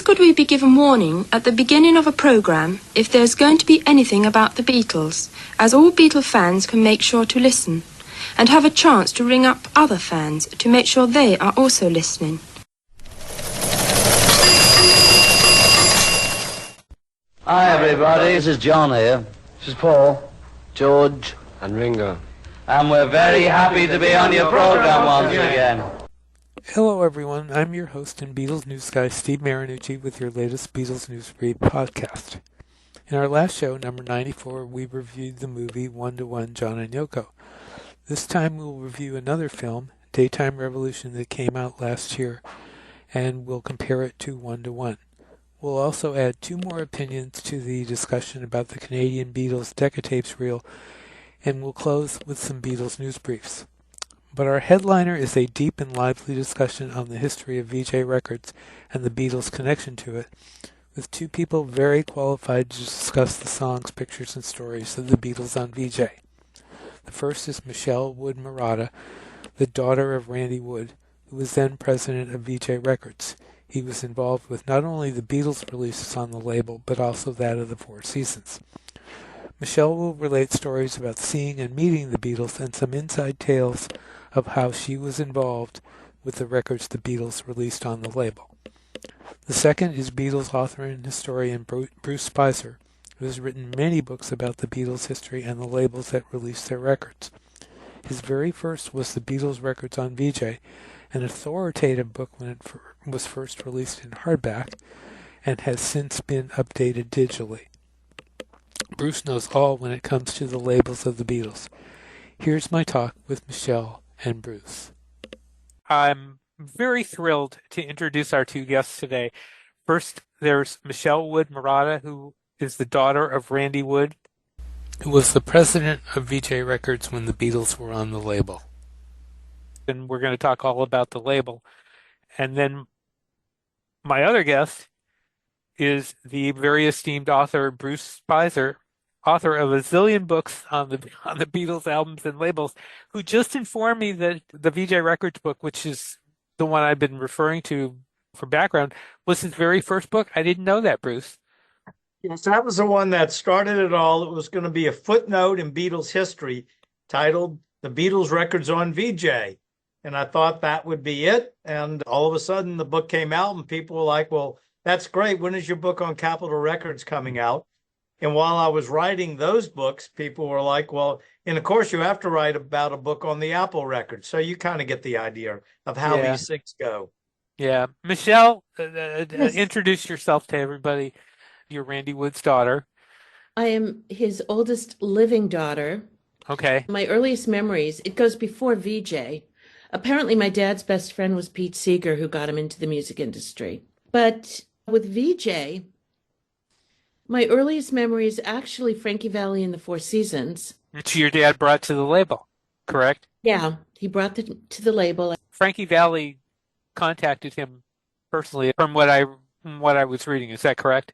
could we be given warning at the beginning of a programme if there's going to be anything about the Beatles, as all Beatle fans can make sure to listen, and have a chance to ring up other fans to make sure they are also listening. Hi everybody, this is John here. This is Paul, George and Ringo. And we're very happy to be on your program once again. Hello everyone, I'm your host and Beatles News guy Steve Marinucci with your latest Beatles News Brief podcast. In our last show, number 94, we reviewed the movie 1-to-1 John and Yoko. This time we'll review another film, Daytime Revolution, that came out last year, and we'll compare it to 1-to-1. We'll also add two more opinions to the discussion about the Canadian Beatles Decca tapes reel, and we'll close with some Beatles News Briefs. But our headliner is a deep and lively discussion on the history of Vee-Jay Records and the Beatles' connection to it, with two people very qualified to discuss the songs, pictures, and stories of the Beatles on Vee-Jay. The first is Michele Marotta, the daughter of Randy Wood, who was then president of Vee-Jay Records. He was involved with not only the Beatles releases on the label, but also that of the Four Seasons. Michele will relate stories about seeing and meeting the Beatles and some inside tales of how she was involved with the records the Beatles released on the label. The second is Beatles author and historian Bruce Spizer, who has written many books about the Beatles' history and the labels that released their records. His very first was the Beatles Records on Vee-Jay, an authoritative book when it was first released in hardback, and has since been updated digitally. Bruce knows all when it comes to the labels of the Beatles. Here's my talk with Michele and Bruce. I'm very thrilled to introduce our two guests today. First, there's Michele Marotta, who is the daughter of Randy Wood, who was the president of Vee-Jay Records when the Beatles were on the label. And we're going to talk all about the label. And then my other guest is the very esteemed author Bruce Spizer, author of a zillion books on the Beatles albums and labels, who just informed me that the Vee-Jay Records book, which is the one I've been referring to for background, was his very first book. I didn't know that, Bruce. Yes, that was the one that started it all. It was going to be a footnote in Beatles history titled The Beatles Records on Vee-Jay. And I thought that would be it. And all of a sudden the book came out and people were like, well, that's great. When is your book on Capitol Records coming out? And while I was writing those books, people were like, well, and of course you have to write about a book on the Apple record. So you kind of get the idea of how these things go. Yeah. Michele, introduce yourself to everybody. You're Randy Wood's daughter. I am his oldest living daughter. Okay. My earliest memories, it goes before Vee-Jay. Apparently my dad's best friend was Pete Seeger, who got him into the music industry. But with Vee-Jay, my earliest memory is actually Frankie Valli and the Four Seasons. Which your dad brought to the label, correct? Yeah, he brought it to the label. Frankie Valli contacted him personally from what I was reading. Is that correct?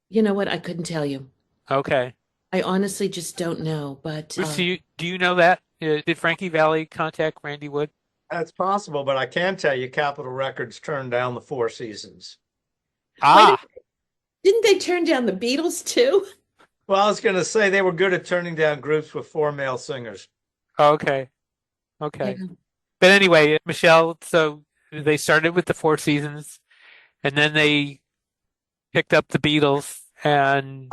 You know what? I couldn't tell you. Okay. I honestly just don't know. But do you know that? Did Frankie Valli contact Randy Wood? That's possible, but I can tell you Capitol Records turned down the Four Seasons. Didn't they turn down the Beatles too? Well, I was going to say they were good at turning down groups with 4 male singers. Okay. Yeah. But anyway, Michele, so they started with the Four Seasons, and then they picked up the Beatles, and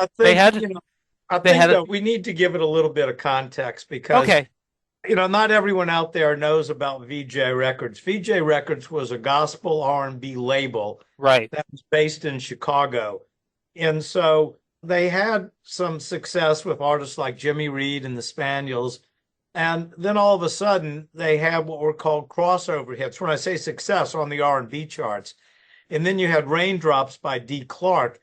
we need to give it a little bit of context because, not everyone out there knows about Vee-Jay Records. Vee-Jay Records was a gospel R&B label, right, that was based in Chicago. And so they had some success with artists like Jimmy Reed and the Spaniels. And then all of a sudden they had what were called crossover hits. When I say success, on the R&B charts. And then you had Raindrops by Dee Clark.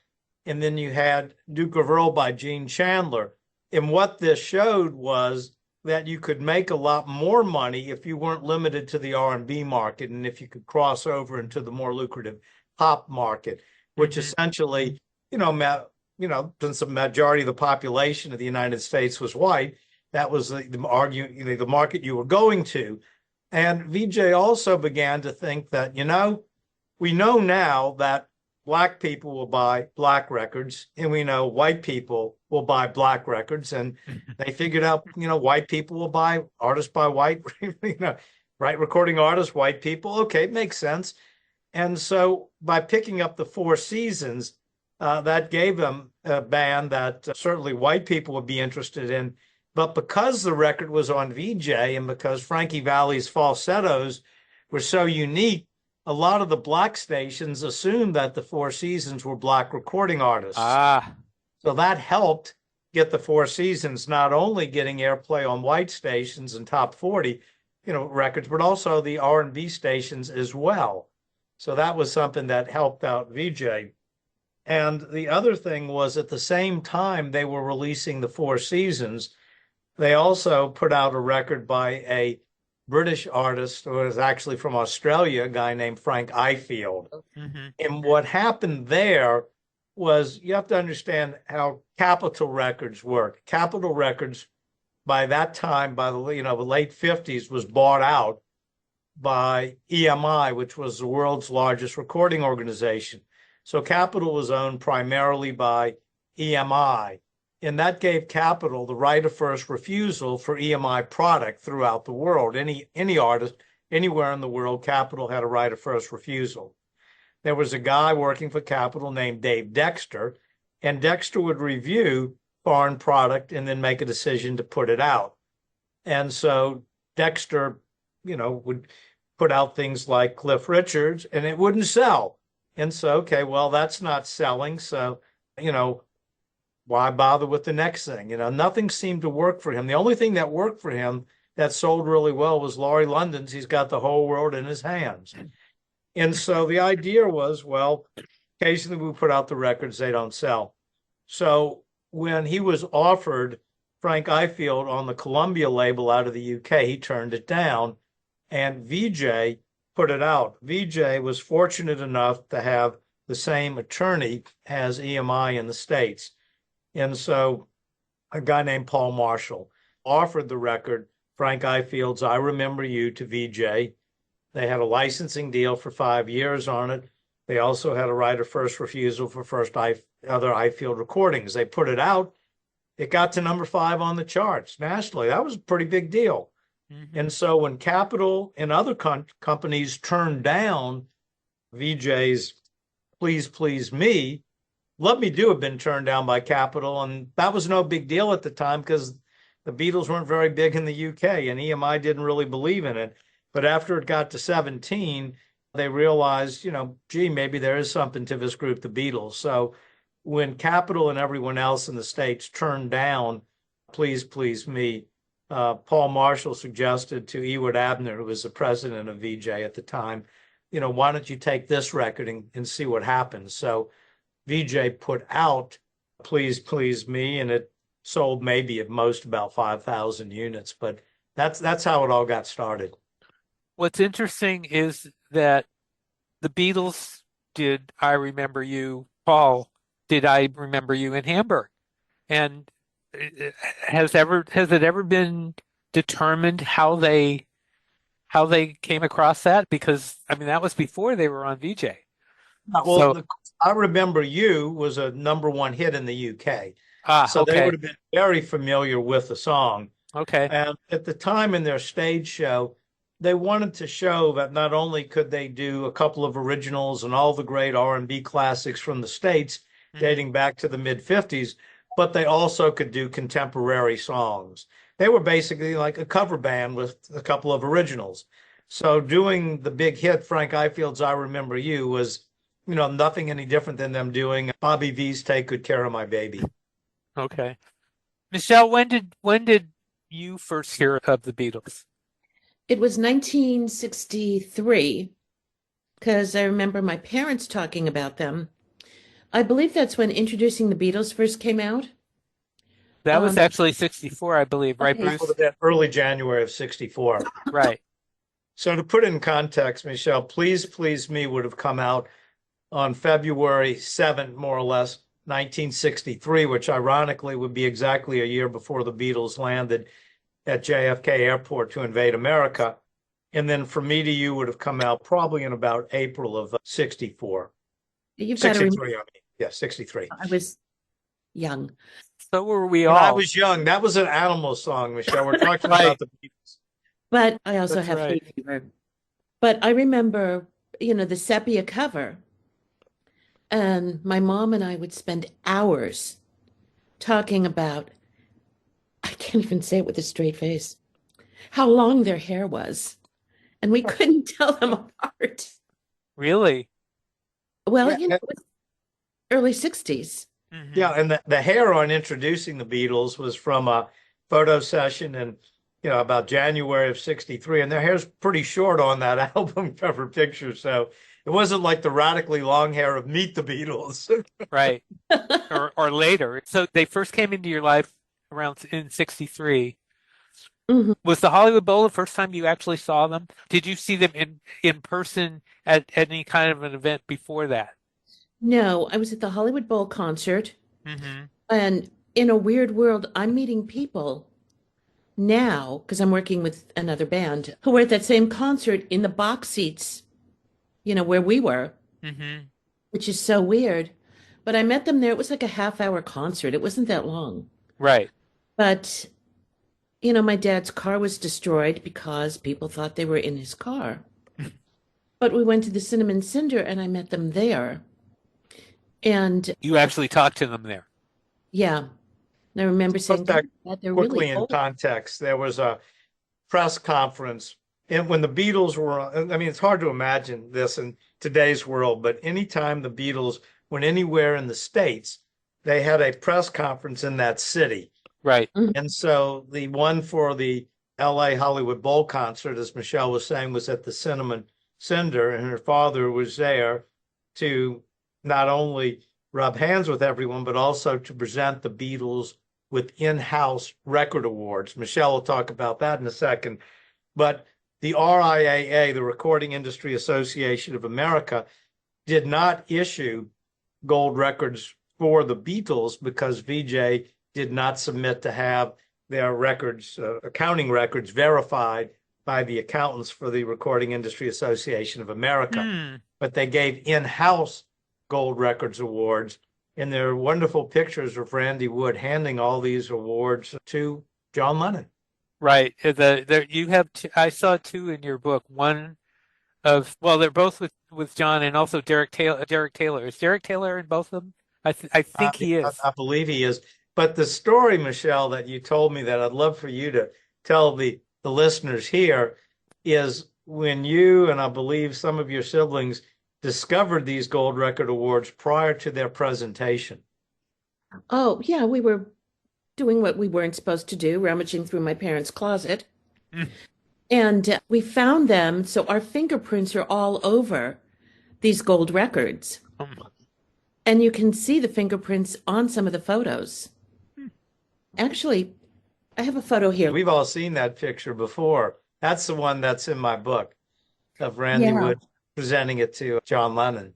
And then you had Duke of Earl by Gene Chandler. And what this showed was that you could make a lot more money if you weren't limited to the R&B market and if you could cross over into the more lucrative pop market, which essentially, since the majority of the population of the United States was white, that was the market you were going to. And Vee-Jay also began to think that, we know now that black people will buy black records, and we know white people will buy black records. And they figured out, white people will buy artists by white, right? Recording artists, white people. Okay, it makes sense. And so by picking up the Four Seasons, that gave them a band that certainly white people would be interested in. But because the record was on Vee-Jay and because Frankie Valli's falsettos were so unique, a lot of the black stations assumed that the Four Seasons were black recording artists. So that helped get the Four Seasons not only getting airplay on white stations and top 40, records, but also the R&B stations as well. So that was something that helped out Vee-Jay. And the other thing was at the same time they were releasing the Four Seasons, they also put out a record by a British artist who was actually from Australia, a guy named Frank Ifield. Mm-hmm. And what happened there was, you have to understand how Capitol Records work. Capitol Records, by that time, by the late 50s, was bought out by EMI, which was the world's largest recording organization. So Capitol was owned primarily by EMI, and that gave Capitol the right of first refusal for EMI product throughout the world. Any artist anywhere in the world, Capitol had a right of first refusal. There was a guy working for Capitol named Dave Dexter, and Dexter would review foreign product and then make a decision to put it out. And so Dexter, would put out things like Cliff Richards, and it wouldn't sell. And so, okay, well, that's not selling. So, why bother with the next thing? Nothing seemed to work for him. The only thing that worked for him that sold really well was Laurie London's He's Got the Whole World in His Hands. And so the idea was, well, occasionally we put out the records, they don't sell. So when he was offered Frank Ifield on the Columbia label out of the UK, he turned it down, and Vee-Jay put it out. Vee-Jay was fortunate enough to have the same attorney as EMI in the States. And so a guy named Paul Marshall offered the record, Frank Ifield's I Remember You, to Vee-Jay. They had a licensing deal for 5 years on it. They also had a right of first refusal for other Ifield recordings. They put it out. It got to number 5 on the charts nationally. That was a pretty big deal. Mm-hmm. And so when Capitol and other companies turned down Vee-Jay's Please Please Me, Let Me Do had been turned down by Capitol, and that was no big deal at the time because the Beatles weren't very big in the UK and EMI didn't really believe in it. But after it got to 17, they realized, gee, maybe there is something to this group, the Beatles. So when Capitol and everyone else in the States turned down Please Please Me, Paul Marshall suggested to Ewart Abner, who was the president of Vee-Jay at the time, why don't you take this record and see what happens? So Vee-Jay put out Please Please Me, and it sold maybe at most about 5,000 units, but that's how it all got started. What's interesting is that the Beatles did I Remember You, Paul did I Remember You in Hamburg. And has it ever been determined how they came across that? Because that was before they were on Vee-Jay. Well, I Remember You was a #1 hit in the UK. So okay. They would have been very familiar with the song. Okay. And at the time in their stage show, they wanted to show that not only could they do a couple of originals and all the great R&B classics from the States dating back to the mid-50s, but they also could do contemporary songs. They were basically like a cover band with a couple of originals. So doing the big hit, Frank Ifield's I Remember You, was, nothing any different than them doing Bobby V's Take Good Care of My Baby. Okay. Michele, when did you first hear of the Beatles? It was 1963, because I remember my parents talking about them. I believe that's when Introducing the Beatles first came out. That was actually 64, I believe, right, Bruce? Early January of 64. Right. So to put it in context, Michele, Please Please Me would have come out on February 7th, more or less, 1963, which ironically would be exactly a year before the Beatles landed at JFK Airport to invade America. And then From Me to You would have come out probably in about April of 64. You've got to remember, 63, I mean. Yeah, 63. I was young. So were we When I all. was young, that was an animal song, Michelle. We're talking Right. about the Beatles. But I also That's have hay right. fever. But I remember, the sepia cover. And my mom and I would spend hours talking about, I can't even say it with a straight face, how long their hair was. And we couldn't tell them apart. Really? Well, Yeah, it was early 60s. yeah, and the hair on introducing the Beatles was from a photo session in, about January of 63, and their hair's pretty short on that album cover picture. So it wasn't like the radically long hair of Meet the Beatles. Right. Or later. So they first came into your life around in 63. Mhm. Was the Hollywood Bowl the first time you actually saw them? Did you see them in person at any kind of an event before that? No, I was at the Hollywood Bowl concert, Mm-hmm. and in a weird world, I'm meeting people now because I'm working with another band who were at that same concert in the box seats, where we were, Mm-hmm. which is so weird. But I met them there. It was like a half-hour concert. It wasn't that long. Right. But, my dad's car was destroyed because people thought they were in his car. But we went to the Cinnamon Cinder and I met them there. And You actually talked to them there. yeah, and I remember saying, Put that "God, they're quickly really in old." context, there was a press conference, and when the Beatles were, I mean, it's hard to imagine this in today's world, but anytime the Beatles went anywhere in the States, they had a press conference in that city. Right. And so the one for the LA Hollywood Bowl concert, as Michelle was saying, was at the Cinnamon Cinder, and her father was there to not only rub hands with everyone, but also to present the Beatles with in-house record awards. Michelle will talk about that in a second. But the RIAA, the Recording Industry Association of America, did not issue gold records for the Beatles because Vee-Jay did not submit to have their records, accounting records, verified by the accountants for the Recording Industry Association of America. But they gave in-house gold records awards, and there are wonderful pictures of Randy Wood handing all these awards to John Lennon. Right. You have two, I saw two in your book. One they're both with John and also Derek Taylor. Is Derek Taylor in both of them? I think he is. I believe he is. But the story, Michelle, that you told me that I'd love for you to tell the listeners here is when you and I believe some of your siblings discovered these gold record awards prior to their presentation. Oh, yeah, we were doing what we weren't supposed to do, rummaging through my parents' closet. And we found them, so our fingerprints are all over these gold records. And you can see the fingerprints on some of the photos. Actually, I have a photo here. We've all seen that picture before. That's the one that's in my book of Randy Wood presenting it to John Lennon.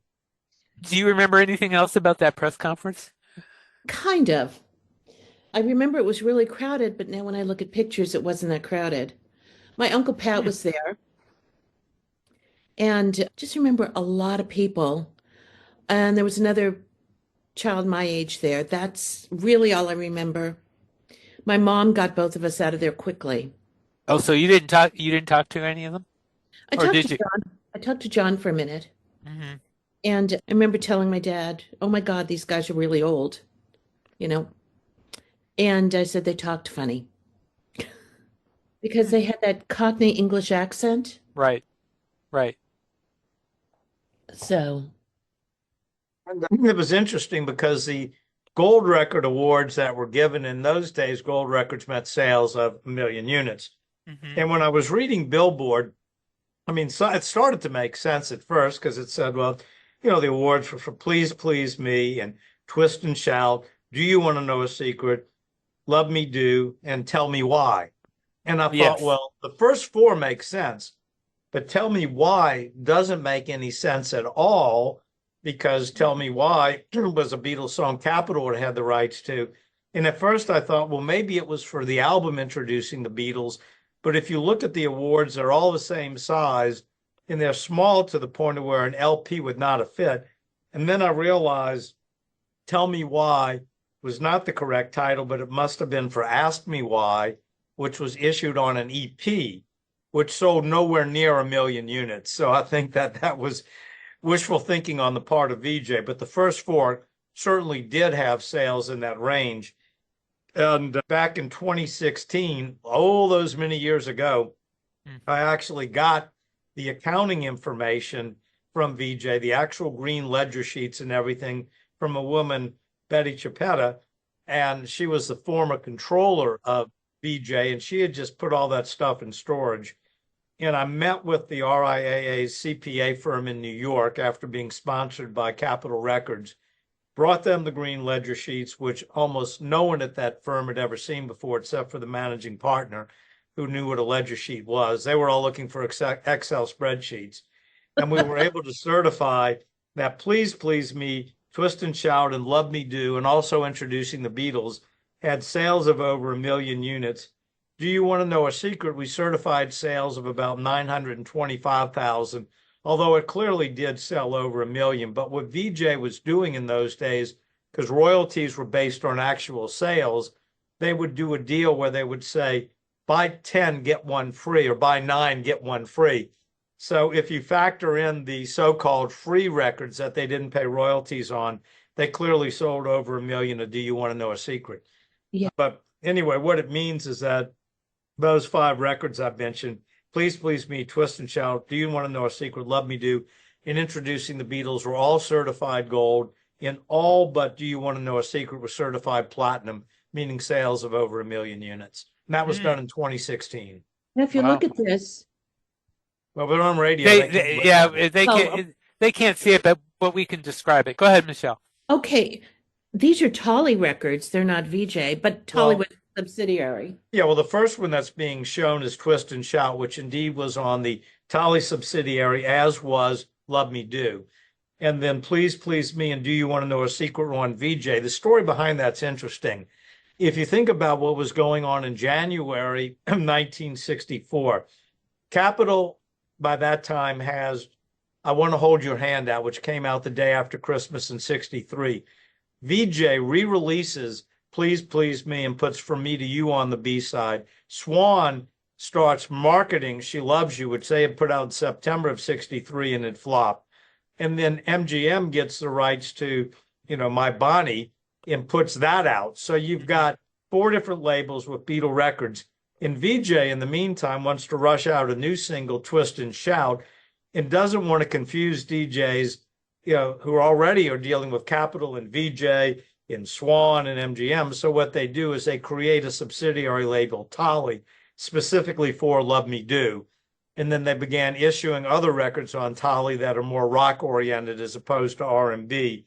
Do you remember anything else about that press conference? Kind of. I remember it was really crowded, but now when I look at pictures, it wasn't that crowded. My Uncle Pat was there. And just remember a lot of people. And there was another child my age there. That's really all I remember. My mom got both of us out of there quickly. Oh, so you didn't talk to any of them? I Or talked did to you? John. I talked to John for a minute. Mm-hmm. And I remember telling my dad, "Oh my God, these guys are really old," And I said they talked funny because they had that Cockney English accent. Right. Right. So, It was interesting because the gold record awards that were given in those days, gold records meant sales of 1,000,000 units. Mm-hmm. And when I was reading Billboard, I mean, so it started to make sense at first because it said, well, the awards were for Please Please Me and Twist and Shout, Do You Want to Know a Secret, Love Me Do, and Tell Me Why. And I thought, Yes. well, the first four make sense, but Tell Me Why doesn't make any sense at all because Tell Me Why was a Beatles song Capitol had the rights to. And at first I thought, well, maybe it was for the album introducing the Beatles. But if you look at the awards, they're all the same size and they're small to the point of where an LP would not have fit. And then I realized Tell Me Why was not the correct title, but it must have been for Ask Me Why, which was issued on an EP, which sold nowhere near 1,000,000 units. So I think that was wishful thinking on the part of Vee-Jay, but the first four certainly did have sales in that range. And back in 2016, all those many years ago, I actually got the accounting information from Vee-Jay, the actual green ledger sheets and everything from a woman, Betty Chiapetta, and she was the former controller of Vee-Jay, and she had just put all that stuff in storage. And I met with the RIAA's CPA firm in New York after being sponsored by Capitol Records, brought them the green ledger sheets, which almost no one at that firm had ever seen before, except for the managing partner who knew what a ledger sheet was. They were all looking for Excel spreadsheets. And we were able to certify that Please Please Me, Twist and Shout, and Love Me Do, and also introducing the Beatles, had sales of over 1,000,000 units. Do You Want to Know a Secret? We certified sales of about 925,000, although it clearly did sell over 1,000,000. But what Vee-Jay was doing in those days, because royalties were based on actual sales, they would do a deal where they would say, buy 10, get one free, or buy 9, get one free. So if you factor in the so-called free records that they didn't pay royalties on, they clearly sold over 1,000,000 of Do You Want to Know a Secret? Yeah. But anyway, what it means is that those 5 records I've mentioned, Please Please Me, Twist and Shout, Do You Want to Know a Secret, Love Me Do, and Introducing the Beatles were all certified gold, and all but Do You Want to Know a Secret was certified platinum, meaning sales of over 1,000,000 units. And that was done in 2016. Now, if you look at this, Well, but on radio, they can't see it, but we can describe it. Go ahead, Michele. okay, these are Tolly records. They're not Vee-Jay, but Tolly was a subsidiary. Yeah, well, the first one that's being shown is Twist and Shout, which indeed was on the Tolly subsidiary, as was Love Me Do. And then Please Please Me and Do You Want to Know a Secret were on Vee-Jay. The story behind that's interesting. If you think about what was going on in January of 1964, Capitol by that time has I Want to Hold Your Hand Out, which came out the day after Christmas in 63. Vee-Jay re-releases Please Please Me and puts From Me to You on the B-side. Swan starts marketing She Loves You, which they had put out in September of 63 and it flopped. And then MGM gets the rights to, My Bonnie and puts that out. So you've got 4 different labels with Beatle Records. And Vee-Jay, in the meantime, wants to rush out a new single, Twist and Shout, and doesn't want to confuse DJs, who already are dealing with Capitol and Vee-Jay and Swan and MGM. So what they do is they create a subsidiary label, Tolly, specifically for Love Me Do. And then they began issuing other records on Tolly that are more rock-oriented as opposed to R&B.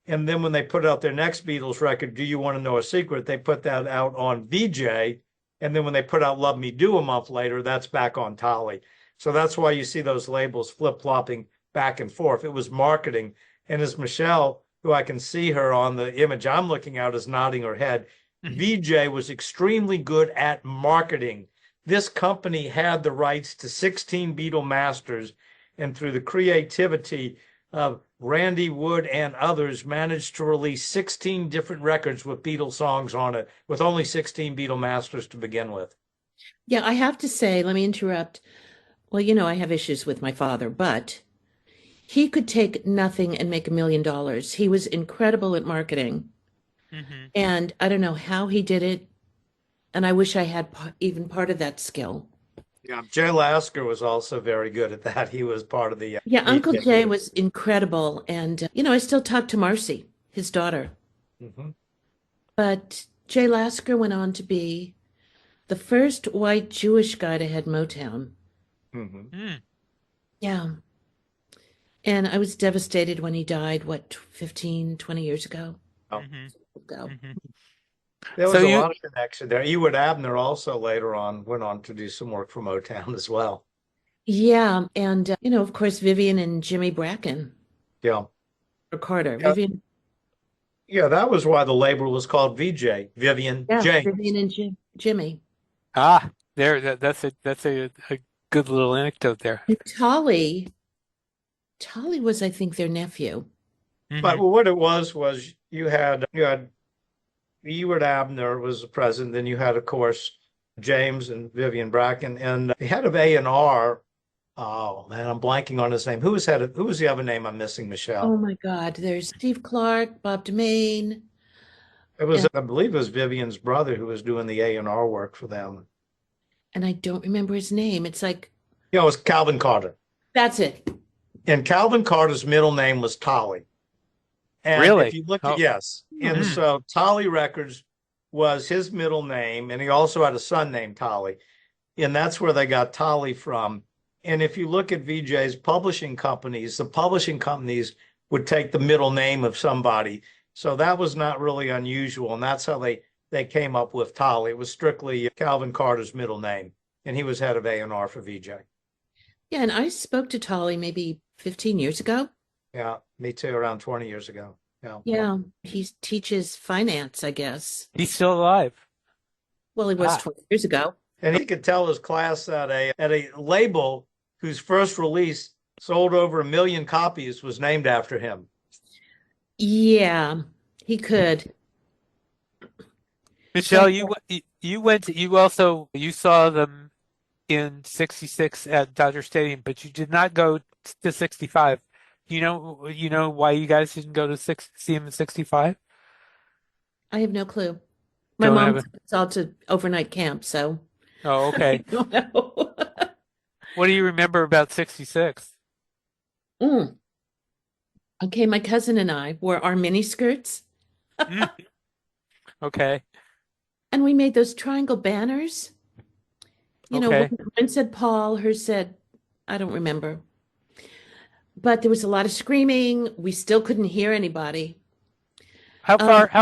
And then when they put out their next Beatles record, Do You Want to Know a Secret, they put that out on Vee-Jay. And then when they put out Love Me Do a month later, that's back on Tolly. So that's why you see those labels flip-flopping back and forth. It was marketing. And as Michele, who I can see her on the image I'm looking at, is nodding her head, Vee-Jay was extremely good at marketing. This company had the rights to 16 Beatle masters, and through the creativity of Randy Wood and others, managed to release 16 different records with Beatles songs on it, with only 16 Beatle masters to begin with. Yeah, I have to say, let me interrupt. Well, I have issues with my father, but he could take nothing and make $1 million. He was incredible at marketing. And I don't know how he did it. And I wish I had even part of that skill. Yeah, Jay Lasker was also very good at that. He was part of the... Yeah, Uncle Jay was incredible. And, I still talk to Marcy, his daughter. But Jay Lasker went on to be the first white Jewish guy to head Motown. Yeah. And I was devastated when he died, 15, 20 years ago? There was a lot of connection there. Ewart Abner also later on went on to do some work for Motown as well. Yeah. And, of course, Vivian and Jimmy Bracken. Yeah. Or Carter. Yeah. Vivian. Yeah, that was why the label was called Vee-Jay. Vivian, James. Vivian and Jimmy. That's a good little anecdote there. And Tolly was, I think, their nephew. But what it was you had Ewart Abner was the president. Then you had, of course, James and Vivian Bracken, and the head of A&R. Oh man, I'm blanking on his name. Who was the other name I'm missing, Oh Michelle? my God, there's Steve Clark, Bob DeMaine, It was, and, I believe, it was Vivian's brother who was doing the A&R work for them. and I don't remember his name. It's like, Yeah, it was Calvin Carter. that's it. And Calvin Carter's middle name was Tolly. And Really? if you look at, Oh. yes. And so Tolly Records was his middle name, and he also had a son named Tolly. And that's where they got Tolly from. And if you look at VJ's publishing companies, the publishing companies would take the middle name of somebody. So that was not really unusual. And that's how they came up with Tolly. It was strictly Calvin Carter's middle name. And he was head of A&R for VJ. Yeah, and I spoke to Tolly maybe 15 years ago. Yeah, me too, around 20 years ago. Yeah. Yeah, he teaches finance, I guess. He's still alive. Well, he was 20 years ago. And he could tell his class that a label whose first release sold over 1 million copies was named after him. Yeah, he could. Michelle, you saw them in '66 at Dodger Stadium, but you did not go to '65. You know why you guys didn't go to see him in '65? I have no clue. My mom took us all to overnight camp, so Oh, okay. I don't know. What do you remember about '66? Okay, my cousin and I wore our mini skirts, Okay. and we made those triangle banners. You know, Okay. one said Paul, hers said, I don't remember. But there was a lot of screaming. We still couldn't hear anybody. How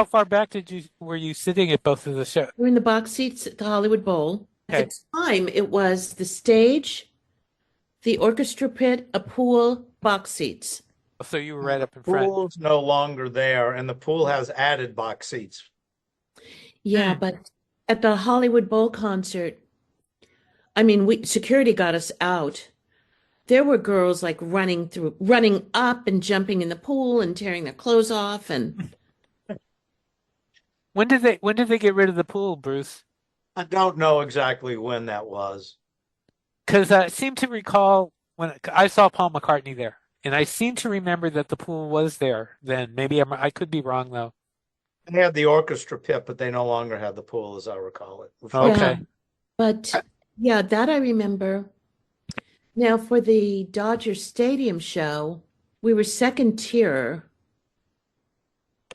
far back were you sitting at both of the shows? We were in the box seats at the Hollywood Bowl. Okay. At the time, it was the stage, the orchestra pit, a pool, box seats. So you were right up in front. Pool's no longer there, and the pool has added box seats. Yeah, but at the Hollywood Bowl concert, I mean, security got us out. There were girls like running up and jumping in the pool and tearing their clothes off. And When did they get rid of the pool, Bruce? I don't know exactly when that was. Because I seem to recall when I saw Paul McCartney there, and I seem to remember that the pool was there then. Maybe I could be wrong though. They had the orchestra pit, but they no longer had the pool, as I recall it. Okay. yeah, but yeah, that I remember. Now, for the Dodger Stadium show, we were second tier.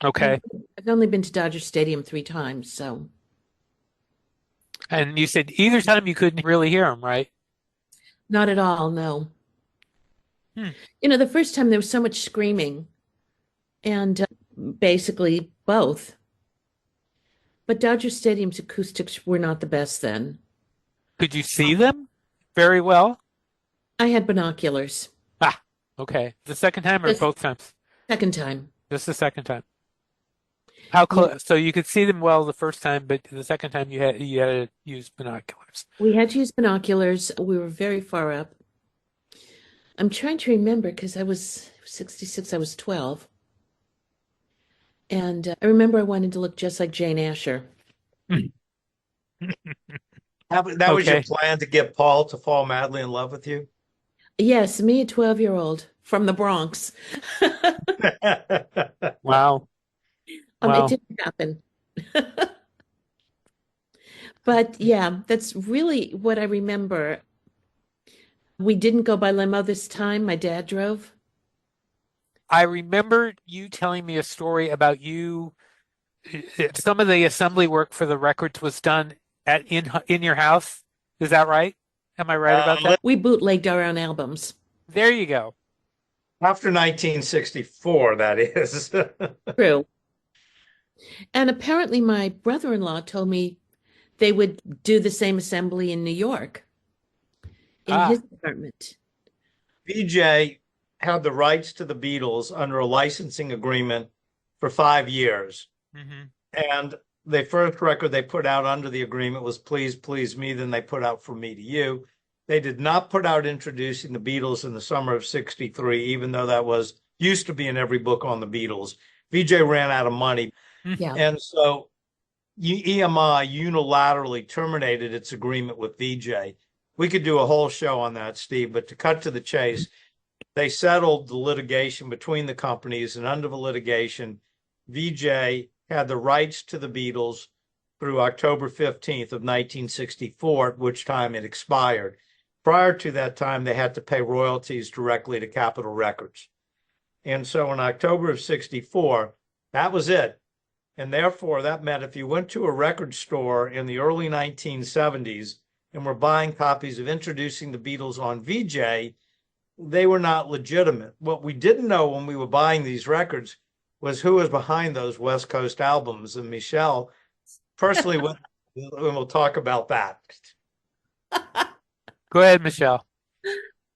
Okay. I've only been to Dodger Stadium 3 times, so And you said either time you couldn't really hear him, right? not at all, no. Hmm. You know, the first time there was so much screaming, and basically both. But Dodger Stadium's acoustics were not the best then. Could you see them very well? I had binoculars. Ah, okay. The second time or Yes. both times? Second time. Just the second time. How close? So you could see them well the first time, but the second time you had to use binoculars. We had to use binoculars. We were very far up. I'm trying to remember because I was 66, I was 12. And I remember I wanted to look just like Jane Asher. That was your Okay. plan, to get Paul to fall madly in love with you? Yes, me, a 12-year-old from the Bronx. Wow. Wow. It didn't happen. But yeah, that's really what I remember. We didn't go by limo this time. My dad drove. I remember you telling me a story about some of the assembly work for the records was done in your house. Is that right? Am I right about that? We bootlegged our own albums. There you go. After 1964, that is. True. And apparently my brother-in-law told me they would do the same assembly in New York in his apartment. VJ had the rights to the Beatles under a licensing agreement for 5 years. Mm-hmm. And the first record they put out under the agreement was Please Please Me. Then they put out From Me to You. They did not put out Introducing the Beatles in the summer of '63, even though that was used to be in every book on the Beatles. Vee-Jay ran out of money. Yeah. And so EMI unilaterally terminated its agreement with Vee-Jay. We could do a whole show on that, Steve, but to cut to the chase, they settled the litigation between the companies, and under the litigation, Vee-Jay had the rights to the Beatles through October 15th of 1964, at which time it expired. Prior to that time, they had to pay royalties directly to Capitol Records. And so in October of 64, that was it. And therefore, that meant if you went to a record store in the early 1970s and were buying copies of Introducing the Beatles on Vee-Jay, they were not legitimate. What we didn't know when we were buying these records was who was behind those West Coast albums. And Michele, personally, we'll talk about that. Go ahead, Michele.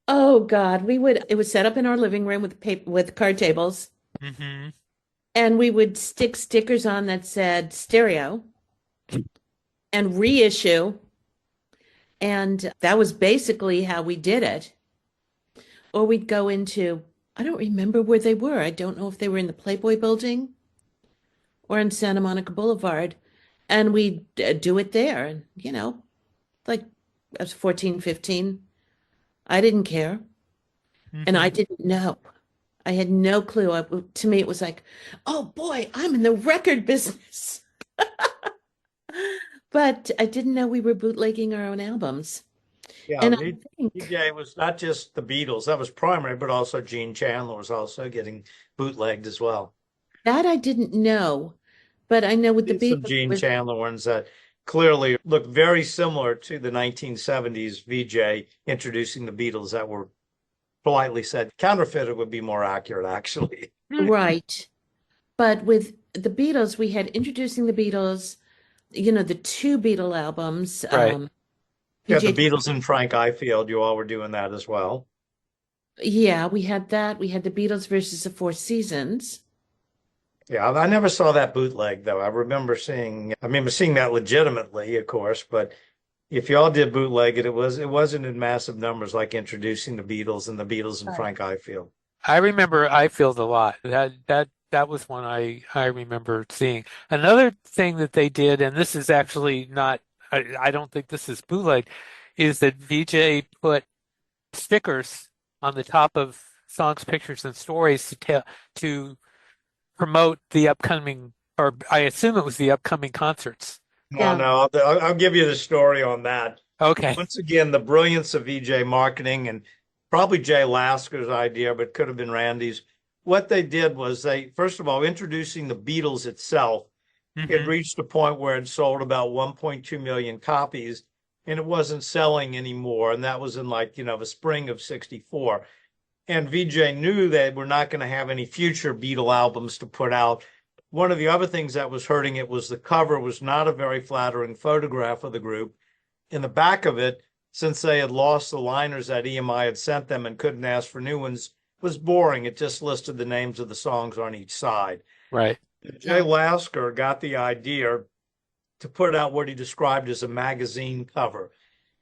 Oh God, it was set up in our living room with card tables. Mm-hmm. And we would stick stickers on that said stereo and reissue. And that was basically how we did it. Or we'd go into, I don't remember where they were. I don't know if they were in the Playboy building or in Santa Monica Boulevard. And we'd do it there. And, like I was 14, 15. I didn't care. Mm-hmm. And I didn't know. I had no clue. To me, it was like, oh boy, I'm in the record business. But I didn't know we were bootlegging our own albums. Yeah, and Vee-Jay was not just the Beatles, that was primary, but also Gene Chandler was also getting bootlegged as well. That I didn't know, but I know with the Beatles. Some Gene Chandler ones that clearly look very similar to the 1970s Vee-Jay Introducing the Beatles that were, politely said, counterfeited would be more accurate, actually. Right. But with the Beatles, we had Introducing the Beatles, the two Beatle albums. Right. Yeah, the Beatles and Frank Ifield, you all were doing that as well. Yeah, we had that. We had the Beatles versus the Four Seasons. Yeah, I never saw that bootleg, though. I remember seeing that legitimately, of course, but if y'all did bootleg it, it wasn't in massive numbers like Introducing the Beatles and the Beatles and Frank Ifield. I remember Ifield a lot. That was one I remember seeing. Another thing that they did, and this is actually not, I don't think this is bootleg, is that Vee-Jay put stickers on the top of songs, pictures, and stories to promote the upcoming, or I assume it was the upcoming concerts. Yeah. No, I'll give you the story on that. Okay. Once again, the brilliance of Vee-Jay marketing, and probably Jay Lasker's idea, but could have been Randy's. What they did was first of all, Introducing the Beatles itself, it reached a point where it sold about 1.2 million copies, and it wasn't selling anymore. And that was in the spring of 64. And Vee-Jay knew they were not going to have any future Beatle albums to put out. One of the other things that was hurting it was the cover was not a very flattering photograph of the group. In the back of it, since they had lost the liners that EMI had sent them and couldn't ask for new ones, was boring. It just listed the names of the songs on each side. Right. Jay Lasker got the idea to put out what he described as a magazine cover.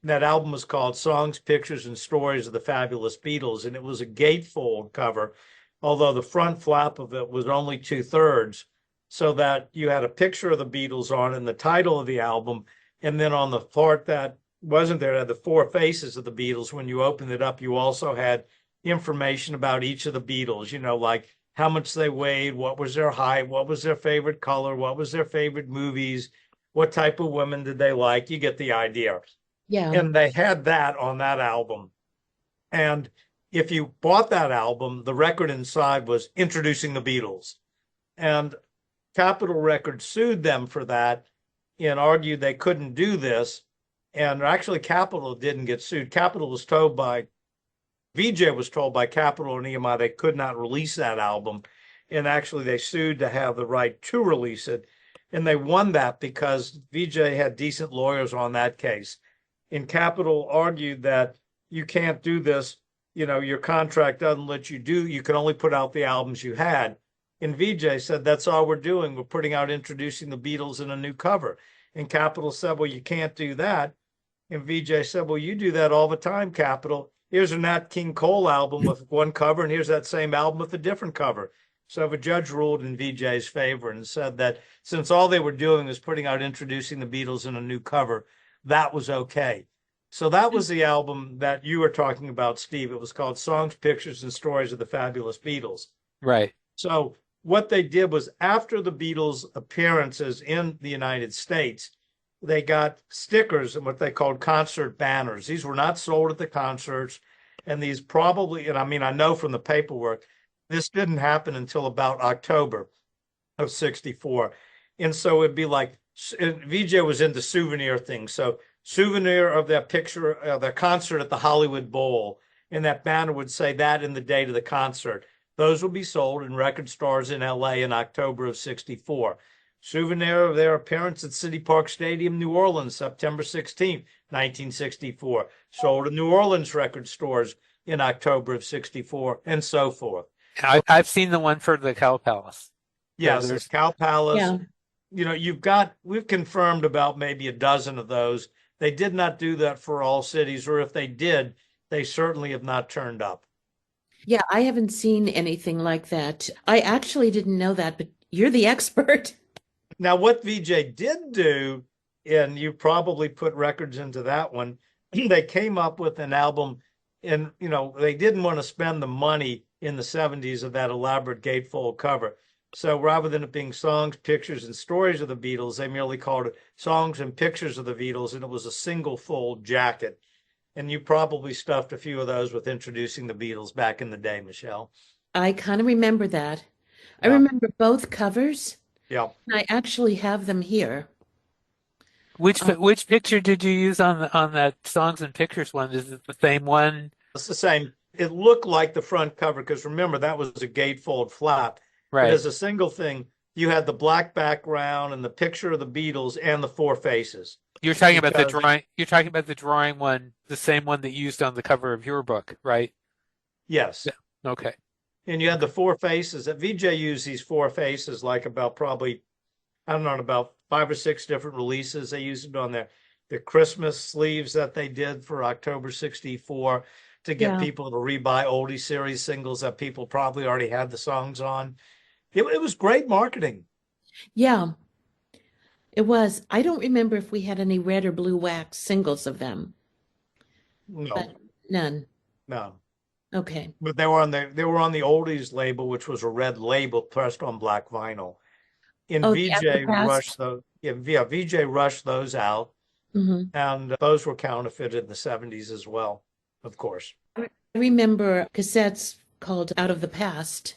And that album was called Songs, Pictures, and Stories of the Fabulous Beatles, and it was a gatefold cover, although the front flap of it was only 2/3, so that you had a picture of the Beatles on it and the title of the album, and then on the part that wasn't there, it had the four faces of the Beatles. When you opened it up, you also had information about each of the Beatles, like how much they weighed, what was their height, what was their favorite color, what was their favorite movies, what type of women did they like. You get the idea. Yeah. And they had that on that album. And if you bought that album, the record inside was Introducing the Beatles. And Capitol Records sued them for that and argued they couldn't do this. And actually, Capitol didn't get sued. Vee-Jay was told by Capitol and EMI they could not release that album. And actually, they sued to have the right to release it. And they won that because Vee-Jay had decent lawyers on that case. And Capitol argued that you can't do this. Your contract doesn't let you do. You can only put out the albums you had. And Vee-Jay said, that's all we're doing. We're putting out Introducing the Beatles in a new cover. And Capitol said, well, you can't do that. And Vee-Jay said, well, you do that all the time, Capitol. here's a Nat King Cole album with one cover, and here's that same album with a different cover. So the judge ruled in Vee-Jay's favor and said that since all they were doing was putting out introducing the Beatles in a new cover, that was okay. So that was the album that you were talking about, Steve. It was called Songs, Pictures, and Stories of the Fabulous Beatles. Right. So what they did was after the Beatles' appearances in the United States, they got stickers and what they called concert banners. These were not sold at the concerts. And these probably, and I mean, I know from the paperwork, this didn't happen until about October of 64. And so it'd be like, Vee-Jay was into souvenir things. So souvenir of that picture of the concert at the Hollywood Bowl. And that banner would say that in the date of the concert. Those will be sold in record stores in LA in October of 64. Souvenir of their appearance at City Park Stadium, New Orleans, September 16th, 1964. Sold in New Orleans record stores in October of 64, and so forth. I've seen the one for the Cow Palace. Yes, there's Cow Palace. Yeah. You know, we've confirmed about maybe a dozen of those. They did not do that for all cities, or if they did, they certainly have not turned up. Yeah, I haven't seen anything like that. I actually didn't know that, but you're the expert. Now, what Vee-Jay did do, and you probably put records into that one, they came up with an album, and, you know, they didn't want to spend the money in the 70s of that elaborate gatefold cover. So rather than it being Songs, Pictures, and Stories of the Beatles, they merely called it Songs and Pictures of the Beatles, and it was a single fold jacket. And you probably stuffed a few of those with introducing the Beatles back in the day, Michele. I kind of remember that. I Yeah. remember both covers. Yeah. I actually have them here. Which picture did you use on that Songs and Pictures one? Is it the same one? It's the same. It looked like the front cover because remember that was a gatefold flap. But Right. as a single thing, you had the black background and the picture of the Beatles and the four faces. You're talking about the Because- drawing. You're talking about the drawing one, the same one that you used on the cover of your book, right? Yes. Okay. And you had the four faces. That Vee-Jay used these four faces like about probably, I don't know, about 5 or 6 different releases. They used it on the Christmas sleeves that they did for October 64 to get Yeah. people to rebuy oldie series singles that people probably already had the songs on. It was great marketing. Yeah, it was. I don't remember if we had any red or blue wax singles of them, No, but none. no. Okay. But they were on the oldies label, which was a red label pressed on black vinyl. And Oh, the Vee-Jay Afterpast? rushed those. Yeah, Vee-Jay rushed those out, hmm and those were counterfeited in the 70s as well, of course. I remember cassettes called Out of the Past.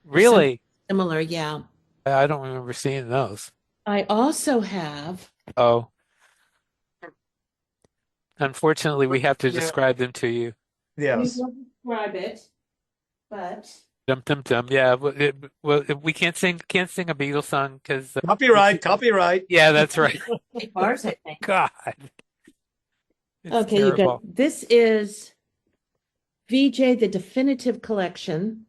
Really? Similar, yeah. I don't remember seeing those. I also have, Oh. Unfortunately, we have to Yeah. describe them to you. Yes. will describe it, but Dum dum dum. Yeah. We can't sing a Beatles song because. Copyright. Yeah, that's right. bars, I think. God. It's Okay, you terrible. got this is Vee-Jay, the Definitive Collection.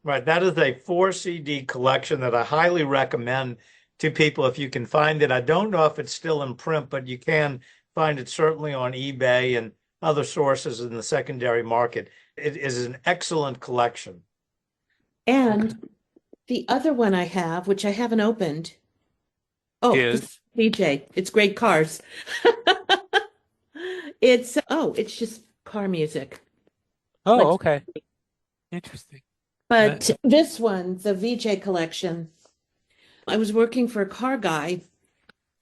Right. That is a 4 CD collection that I highly recommend to people if you can find it. I don't know if it's still in print, but you can find it certainly on eBay and other sources in the secondary market. It is an excellent collection. And the other one I have, which I haven't opened. Oh, Is Vee-Jay. It's great cars. It's just car music. oh, okay. Interesting. But this one, the Vee-Jay collection, I was working for a car guy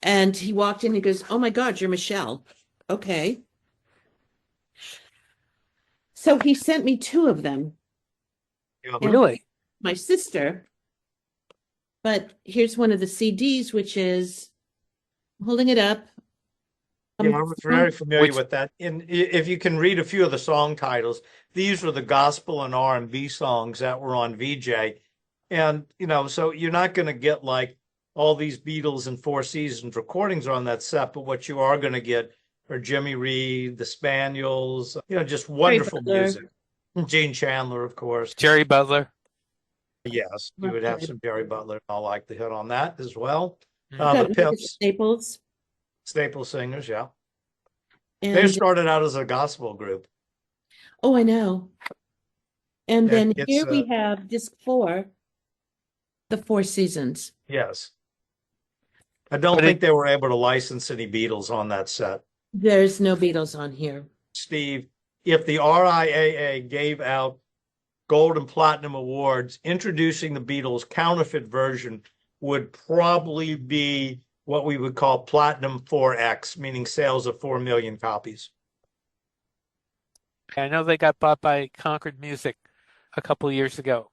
and he walked in, he goes, "Oh my God, you're Michele." Okay. So he sent me 2 of them, Really? my sister. But here's one of the CDs, which is I'm holding it up. Yeah, I was very familiar Which- with that. And if you can read a few of the song titles, these were the gospel and R&B songs that were on Vee-Jay. And, you know, so you're not going to get like all these Beatles and Four Seasons recordings on that set, but what you are going to get are Jimmy Reed, the Spaniels, you know, just wonderful Butler. music. Gene Chandler, of course. Jerry Butler. Yes, you would have Okay. some Jerry Butler. I'll like to hit on that as well. Mhm. The Got Pips, Staples. staple singers, yeah. And They started out as a gospel group. Oh, I know. And And then it's here we have disc 4, The Four Seasons. yes. I don't But think it, they were able to license any Beatles on that set. There's no Beatles on here. Steve, if the RIAA gave out gold and platinum awards, introducing the Beatles counterfeit version would probably be what we would call platinum 4X, meaning sales of 4 million copies. I know they got bought by Concord Music a couple of years ago.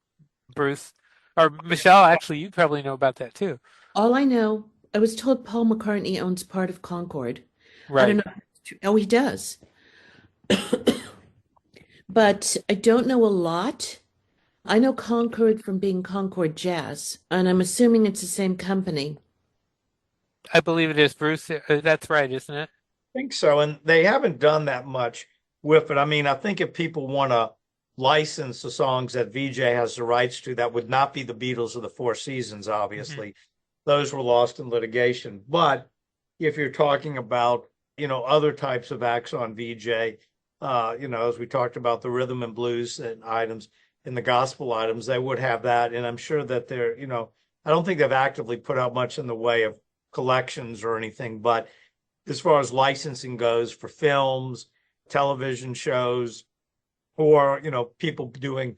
Bruce, or Michelle, actually, you probably know about that too. All I know, I was told Paul McCartney owns part of Concord. I don't Right. know if it's true. Oh, he does. But I don't know a lot. I know Concord from being Concord Jazz, and I'm assuming it's the same company. I believe it is, Bruce. That's right, isn't it? I think so. And they haven't done that much with it. I mean, I think if people want to license the songs that Vee-Jay has the rights to, that would not be the Beatles or the Four Seasons, obviously. Those were lost in litigation. But if you're talking about, other types of acts on Vee-Jay, as we talked about the rhythm and blues and items and the gospel items, they would have that. And I'm sure that they're, I don't think they've actively put out much in the way of collections or anything, but as far as licensing goes for films, television shows, or people doing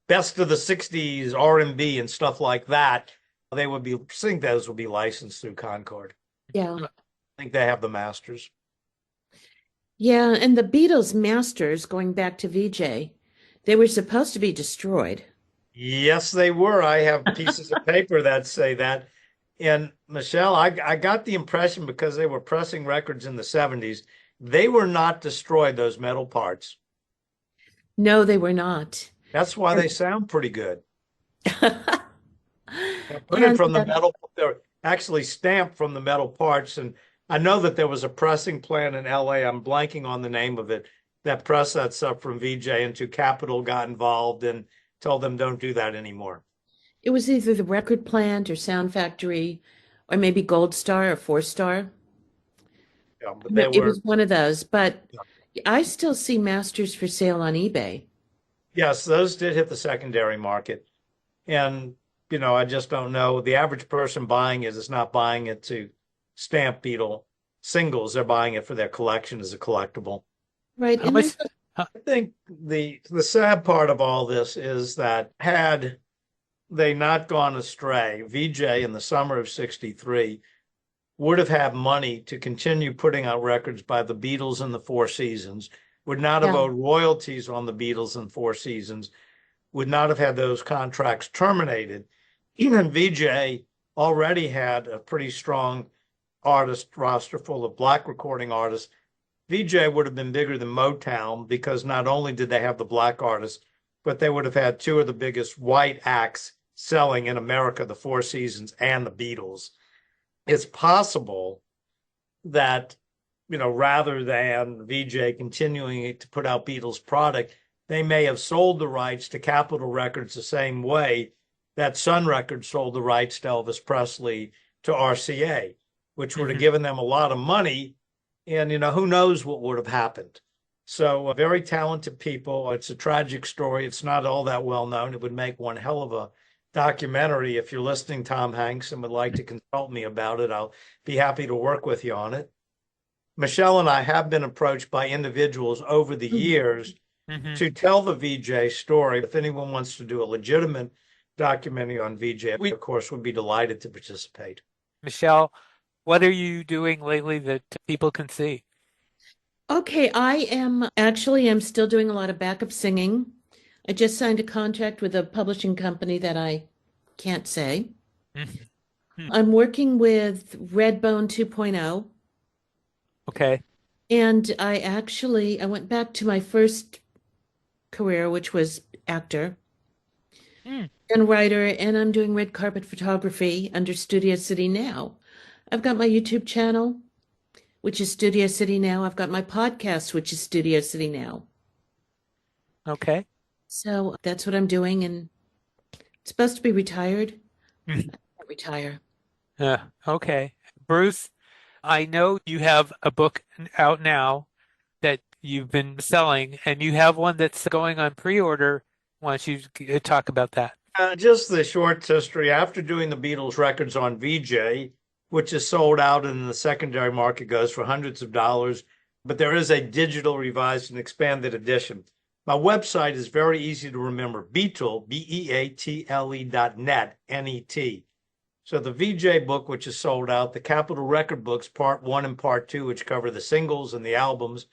best of the 60s R&B and stuff like that, they would be, I think those would be licensed through Concord. Yeah. I think they have the masters. Yeah, and the Beatles masters, going back to Vee-Jay, they were supposed to be destroyed. Yes, they were. I have pieces of paper that say that. And Michelle, I got the impression because they were pressing records in the 70s, they were not destroyed, those metal parts. No, they were not. That's why they sound pretty good. They're put in And from the metal, they're actually stamped from the metal parts. And I know that there was a pressing plant in LA, I'm blanking on the name of it, that pressed that stuff from Vee-Jay into Capitol got involved and told them don't do that anymore. it was either the record plant or Sound Factory or maybe Gold Star or Four Star. Yeah, but they It were, was one of those, but yeah. I still see masters for sale on eBay. Yes, those did hit the secondary market. And, I just don't know. The average person buying it is not buying it to stamp Beatle singles. They're buying it for their collection as a collectible. Right. How And much? I think the sad part of all this is that had they not gone astray, Vee-Jay in the summer of 63 would have had money to continue putting out records by the Beatles and the Four Seasons, would not have yeah, owed royalties on the Beatles and Four Seasons, would not have had those contracts terminated. Even Vee-Jay already had a pretty strong artist roster full of black recording artists. Vee-Jay would have been bigger than Motown because not only did they have the black artists, but they would have had two of the biggest white acts selling in America, the Four Seasons and the Beatles. It's possible that, rather than Vee-Jay continuing to put out Beatles product, they may have sold the rights to Capitol Records the same way that Sun Records sold the rights to Elvis Presley to RCA, which would have given them a lot of money. And, who knows what would have happened. So very talented people. It's a tragic story. It's not all that well known. It would make one hell of a documentary. If you're listening, Tom Hanks, and would like to consult me about it, I'll be happy to work with you on it. Michelle and I have been approached by individuals over the years to tell the Vee-Jay story. If anyone wants to do a legitimate documentary on Vee-Jay, we, of course, would be delighted to participate. Michelle, what are you doing lately that people can see? Okay, I'm still doing a lot of backup singing. I just signed a contract with a publishing company that I can't say. I'm working with Redbone 2.0, Okay. and I went back to my first career, which was actor and writer, and I'm doing red carpet photography under Studio City Now. I've got my YouTube channel, which is Studio City Now. I've got my podcast, which is Studio City Now. Okay. So that's what I'm doing, and it's supposed to be retired. I can't retire. Okay. Bruce, I know you have a book out now that you've been selling, and you have one that's going on pre-order. Why don't you talk about that? Just the short history. After doing the Beatles records on VJ, which is sold out and in the secondary market goes for hundreds of dollars, but there is a digital revised and expanded edition. My website is very easy to remember, Beatle, Beatle.net, N-E-T. So the VJ book, which is sold out, the Capitol Record books, part 1 and part 2, which cover the singles and the albums,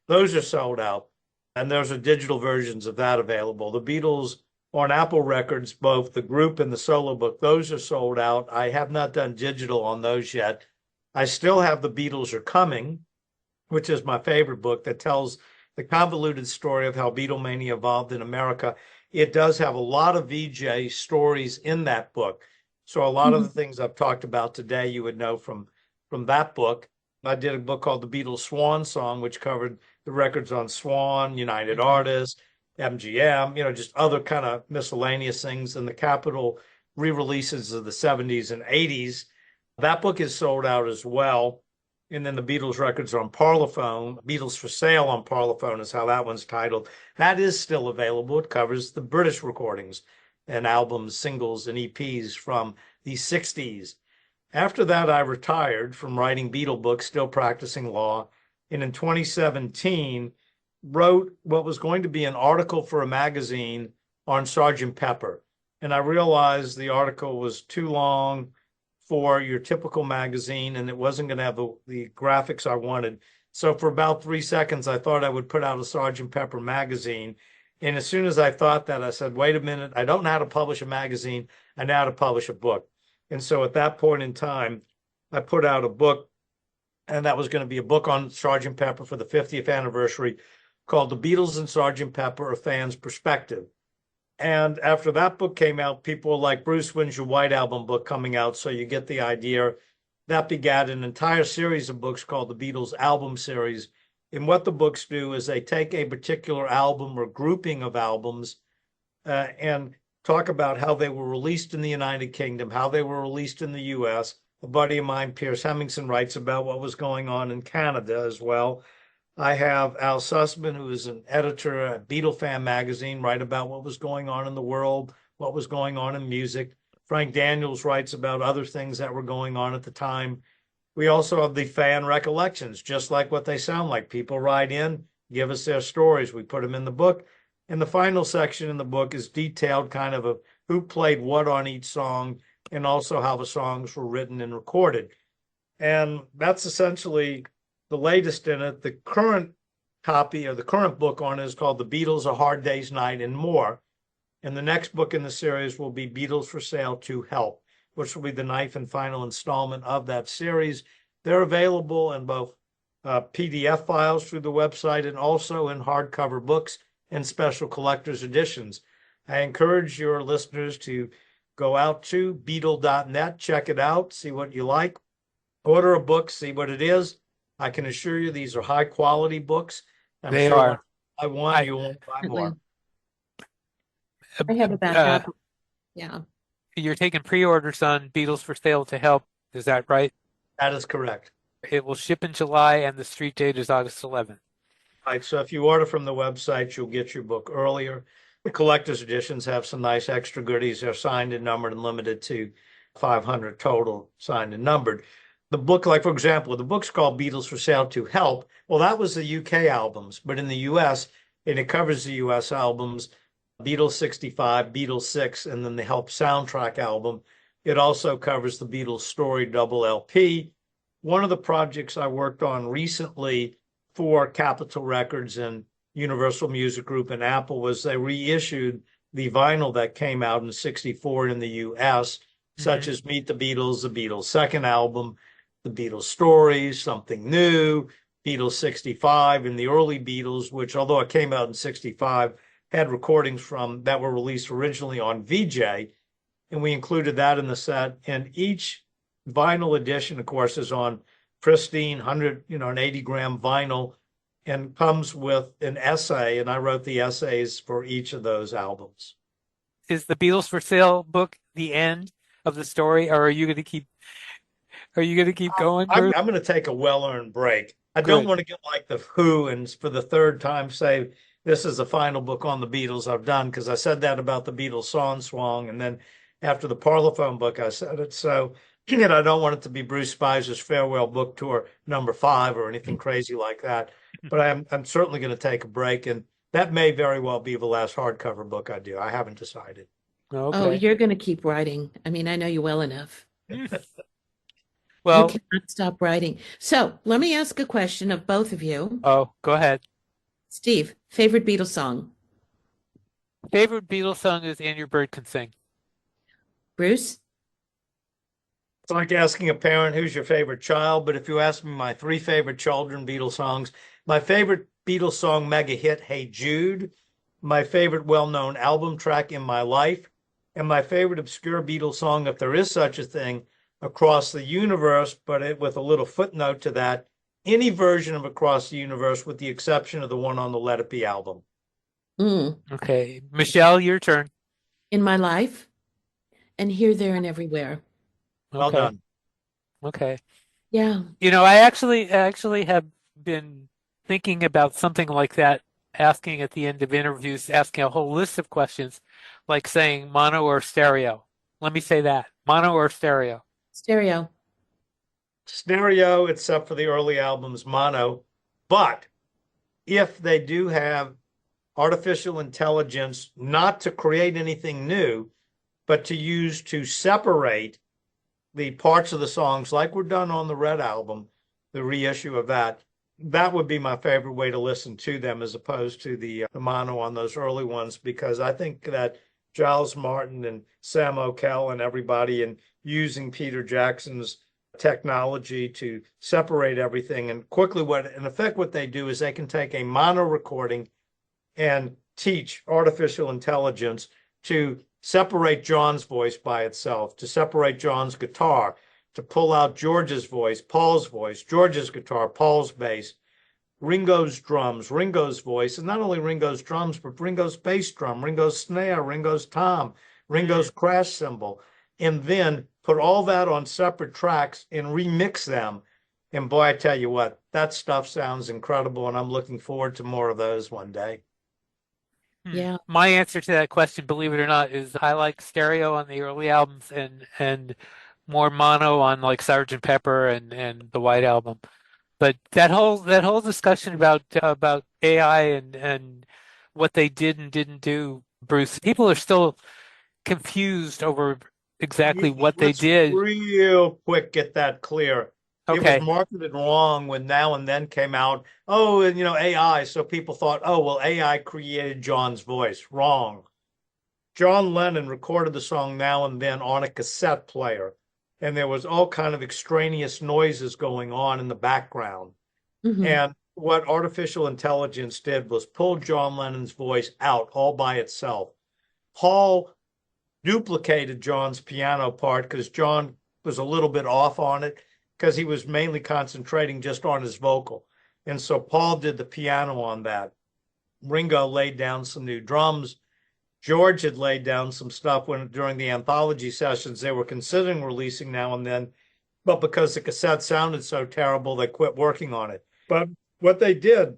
those are sold out. And there's a digital versions of that available. The Beatles on Apple Records, both the group and the solo book, those are sold out. I have not done digital on those yet. I still have The Beatles Are Coming, which is my favorite book that tells the convoluted story of how Beatlemania evolved in America. It does have a lot of VJ stories in that book. So a lot of the things I've talked about today, you would know from that book. I did a book called The Beatles Swan Song, which covered the records on Swan, United Artists, MGM, just other kind of miscellaneous things, and the Capitol re-releases of the 70s and 80s. That book is sold out as well. And then the Beatles records on Parlophone, Beatles for Sale on Parlophone is how that one's titled. That is still available. It covers the British recordings and albums, singles, and EPs from the 60s. After that, I retired from writing Beatle books, still practicing law. And in 2017, wrote what was going to be an article for a magazine on Sgt. Pepper. And I realized the article was too long for your typical magazine, and it wasn't going to have the graphics I wanted. So for about 3 seconds, I thought I would put out a Sgt. Pepper magazine. And as soon as I thought that, I said, wait a minute, I don't know how to publish a magazine. I know how to publish a book. And so at that point in time, I put out a book, and that was going to be a book on Sgt. Pepper for the 50th anniversary called The Beatles and Sgt. Pepper, A Fan's Perspective. And after that book came out, people were like, Bruce, when's your White Album book coming out? So you get the idea. That begat an entire series of books called the Beatles Album Series. And what the books do is they take a particular album or grouping of albums and talk about how they were released in the United Kingdom, how they were released in the U.S. A buddy of mine, Pierce Hemmingson, writes about what was going on in Canada as well. I have Al Sussman, who is an editor at Beatle Fan magazine, write about what was going on in the world, what was going on in music. Frank Daniels writes about other things that were going on at the time. We also have the fan recollections, just like what they sound like. People write in, give us their stories. We put them in the book. And the final section in the book is detailed kind of who played what on each song and also how the songs were written and recorded. And that's essentially the latest in it. The current copy or the current book on it is called The Beatles, A Hard Day's Night and More. And the next book in the series will be Beatles for Sale to Help, which will be the ninth and final installment of that series. They're available in both PDF files through the website and also in hardcover books and special collector's editions. I encourage your listeners to go out to Beatle.net, check it out, see what you like, order a book, see what it is. I can assure you these are high quality books. They are. I want you won't buy more. I have about half. Yeah. You're taking pre-orders on Beatles for Sale to Help. Is that right? That is correct. It will ship in July, and the street date is August 11th. Right. So if you order from the website, you'll get your book earlier. The collector's editions have some nice extra goodies. They're signed and numbered and limited to 500 total, signed and numbered. The book, like, for example, the book's called Beatles for Sale to Help. Well, that was the UK albums, but in the US, and it covers the US albums, Beatles 65, Beatles 6, and then the Help soundtrack album. It also covers the Beatles Story double LP. One of the projects I worked on recently for Capitol Records and Universal Music Group and Apple was they reissued the vinyl that came out in 64 in the US, such as Meet the Beatles' second album, the Beatles Stories, Something New, Beatles 65, and the early Beatles, which, although it came out in 65, had recordings from that were released originally on VJ, and we included that in the set. And each vinyl edition, of course, is on pristine 100, an 80-gram vinyl, and comes with an essay, and I wrote the essays for each of those albums. Is the Beatles for Sale book the end of the story, or are you going to keep going? I'm going to take a well-earned break. I don't Good. want to get like the Who and for the third time say this is the final book on the Beatles I've done, because I said that about the Beatles Song Swung, and then after the Parlophone book I said it. So and I don't want it to be Bruce Spizer's farewell book tour #5 or anything crazy like that. But I'm certainly going to take a break, and that may very well be the last hardcover book I do. I haven't decided. Oh, Okay. you're going to keep writing. I mean, I know you well enough. You Well, cannot stop writing. So let me ask a question of both of you. oh, go ahead. Steve, favorite Beatles song? Favorite Beatles song is And Your Bird Can Sing. Bruce? It's like asking a parent who's your favorite child, but if you ask me my 3 favorite children Beatles songs, my favorite Beatles song mega hit, Hey Jude, my favorite well-known album track, In My Life, and my favorite obscure Beatles song, if there is such a thing, Across the Universe, but with a little footnote to that, any version of Across the Universe with the exception of the one on the Let It Be album. Mm. Okay. Michelle, your turn. In My Life and Here, There, and Everywhere. Well Okay. done. Okay. Yeah. I actually have been thinking about something like that, asking at the end of interviews, asking a whole list of questions, like saying mono or stereo. Let me say that. Mono or stereo. Stereo. Stereo, except for the early albums, mono. But if they do have artificial intelligence, not to create anything new, but to use to separate the parts of the songs like we're done on the Red album, the reissue of that, that would be my favorite way to listen to them as opposed to the mono on those early ones, because I think that Giles Martin and Sam O'Kell and everybody, and using Peter Jackson's technology to separate everything, and quickly what in effect what they do is they can take a mono recording and teach artificial intelligence to separate John's voice by itself, to separate John's guitar, to pull out George's voice, Paul's voice, George's guitar, Paul's bass, Ringo's drums, Ringo's voice, and not only Ringo's drums, but Ringo's bass drum, Ringo's snare, Ringo's tom, Ringo's crash cymbal, and then put all that on separate tracks and remix them. And boy, I tell you what, that stuff sounds incredible, and I'm looking forward to more of those one day. Yeah. My answer to that question, believe it or not, is I like stereo on the early albums and more mono on like Sgt. Pepper and the White Album. But that whole discussion about AI and what they did and didn't do, Bruce, people are still confused over exactly what they Let's did. real quick get that clear. It was Okay. marketed wrong when Now and Then came out. Oh, and AI. So people thought, oh, well, AI created John's voice. Wrong. John Lennon recorded the song Now and Then on a cassette player, and there was all kind of extraneous noises going on in the background. Mhm. And what artificial intelligence did was pull John Lennon's voice out all by itself. Paul duplicated John's piano part because John was a little bit off on it because he was mainly concentrating just on his vocal. And so Paul did the piano on that. Ringo laid down some new drums. George had laid down some stuff during the anthology sessions they were considering releasing Now and Then, but because the cassette sounded so terrible, they quit working on it. But what they did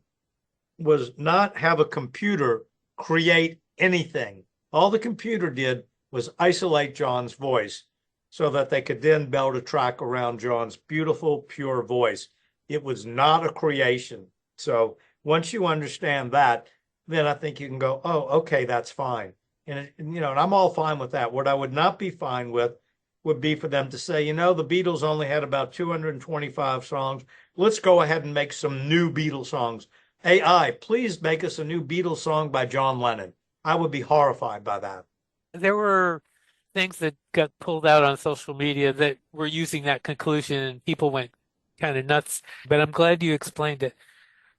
was not have a computer create anything. All the computer did was isolate John's voice so that they could then build a track around John's beautiful, pure voice. It was not a creation. So once you understand that, then I think you can go, oh, okay, that's fine. And I'm all fine with that. What I would not be fine with would be for them to say, the Beatles only had about 225 songs. Let's go ahead and make some new Beatles songs. AI, please make us a new Beatles song by John Lennon. I would be horrified by that. There were things that got pulled out on social media that were using that conclusion, and people went kind of nuts. But I'm glad you explained it,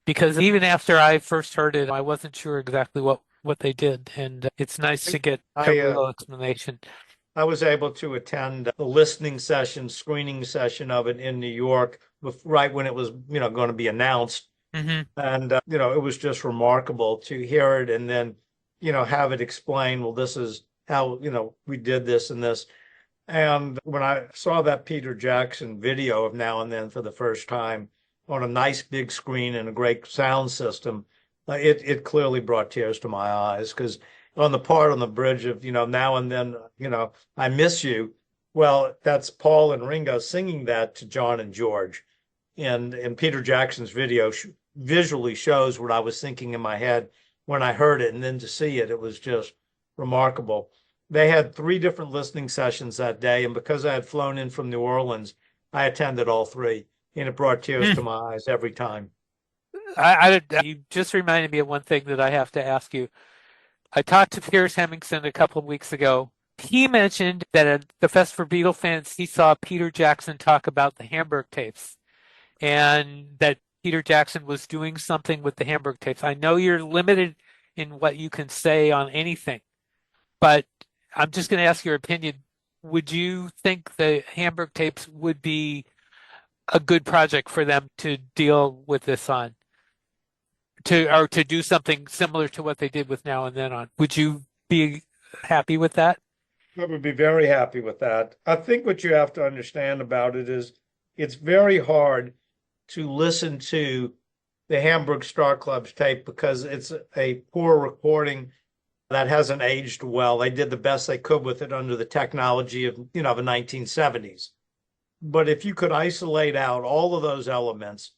because even after I first heard it, I wasn't sure exactly what they did, and it's nice to get a real explanation. I was able to attend the listening session, screening session of it in New York, right when it was, going to be announced. Mm-hmm. And, it was just remarkable to hear it and then, have it explain, well, this is how, we did this and this. And when I saw that Peter Jackson video of Now and Then for the first time, on a nice big screen and a great sound system, it clearly brought tears to my eyes because on the part on the bridge of, now and then, I miss you. Well, that's Paul and Ringo singing that to John and George. And Peter Jackson's video visually shows what I was thinking in my head when I heard it. And then to see it, it was just remarkable. They had 3 different listening sessions that day. And because I had flown in from New Orleans, I attended all 3. And it brought tears to my eyes every time. You just reminded me of one thing that I have to ask you. I talked to Piers Hemmingson a couple of weeks ago. He mentioned that at the Fest for Beatle Fans, he saw Peter Jackson talk about the Hamburg tapes and that Peter Jackson was doing something with the Hamburg tapes. I know you're limited in what you can say on anything, but I'm just going to ask your opinion. Would you think the Hamburg tapes would be a good project for them to deal with this on? To do something similar to what they did with Now and Then on? Would you be happy with that? I would be very happy with that. I think what you have to understand about it is it's very hard to listen to the Hamburg Star Club's tape because it's a poor recording that hasn't aged well. They did the best they could with it under the technology of, the 1970s. But if you could isolate out all of those elements,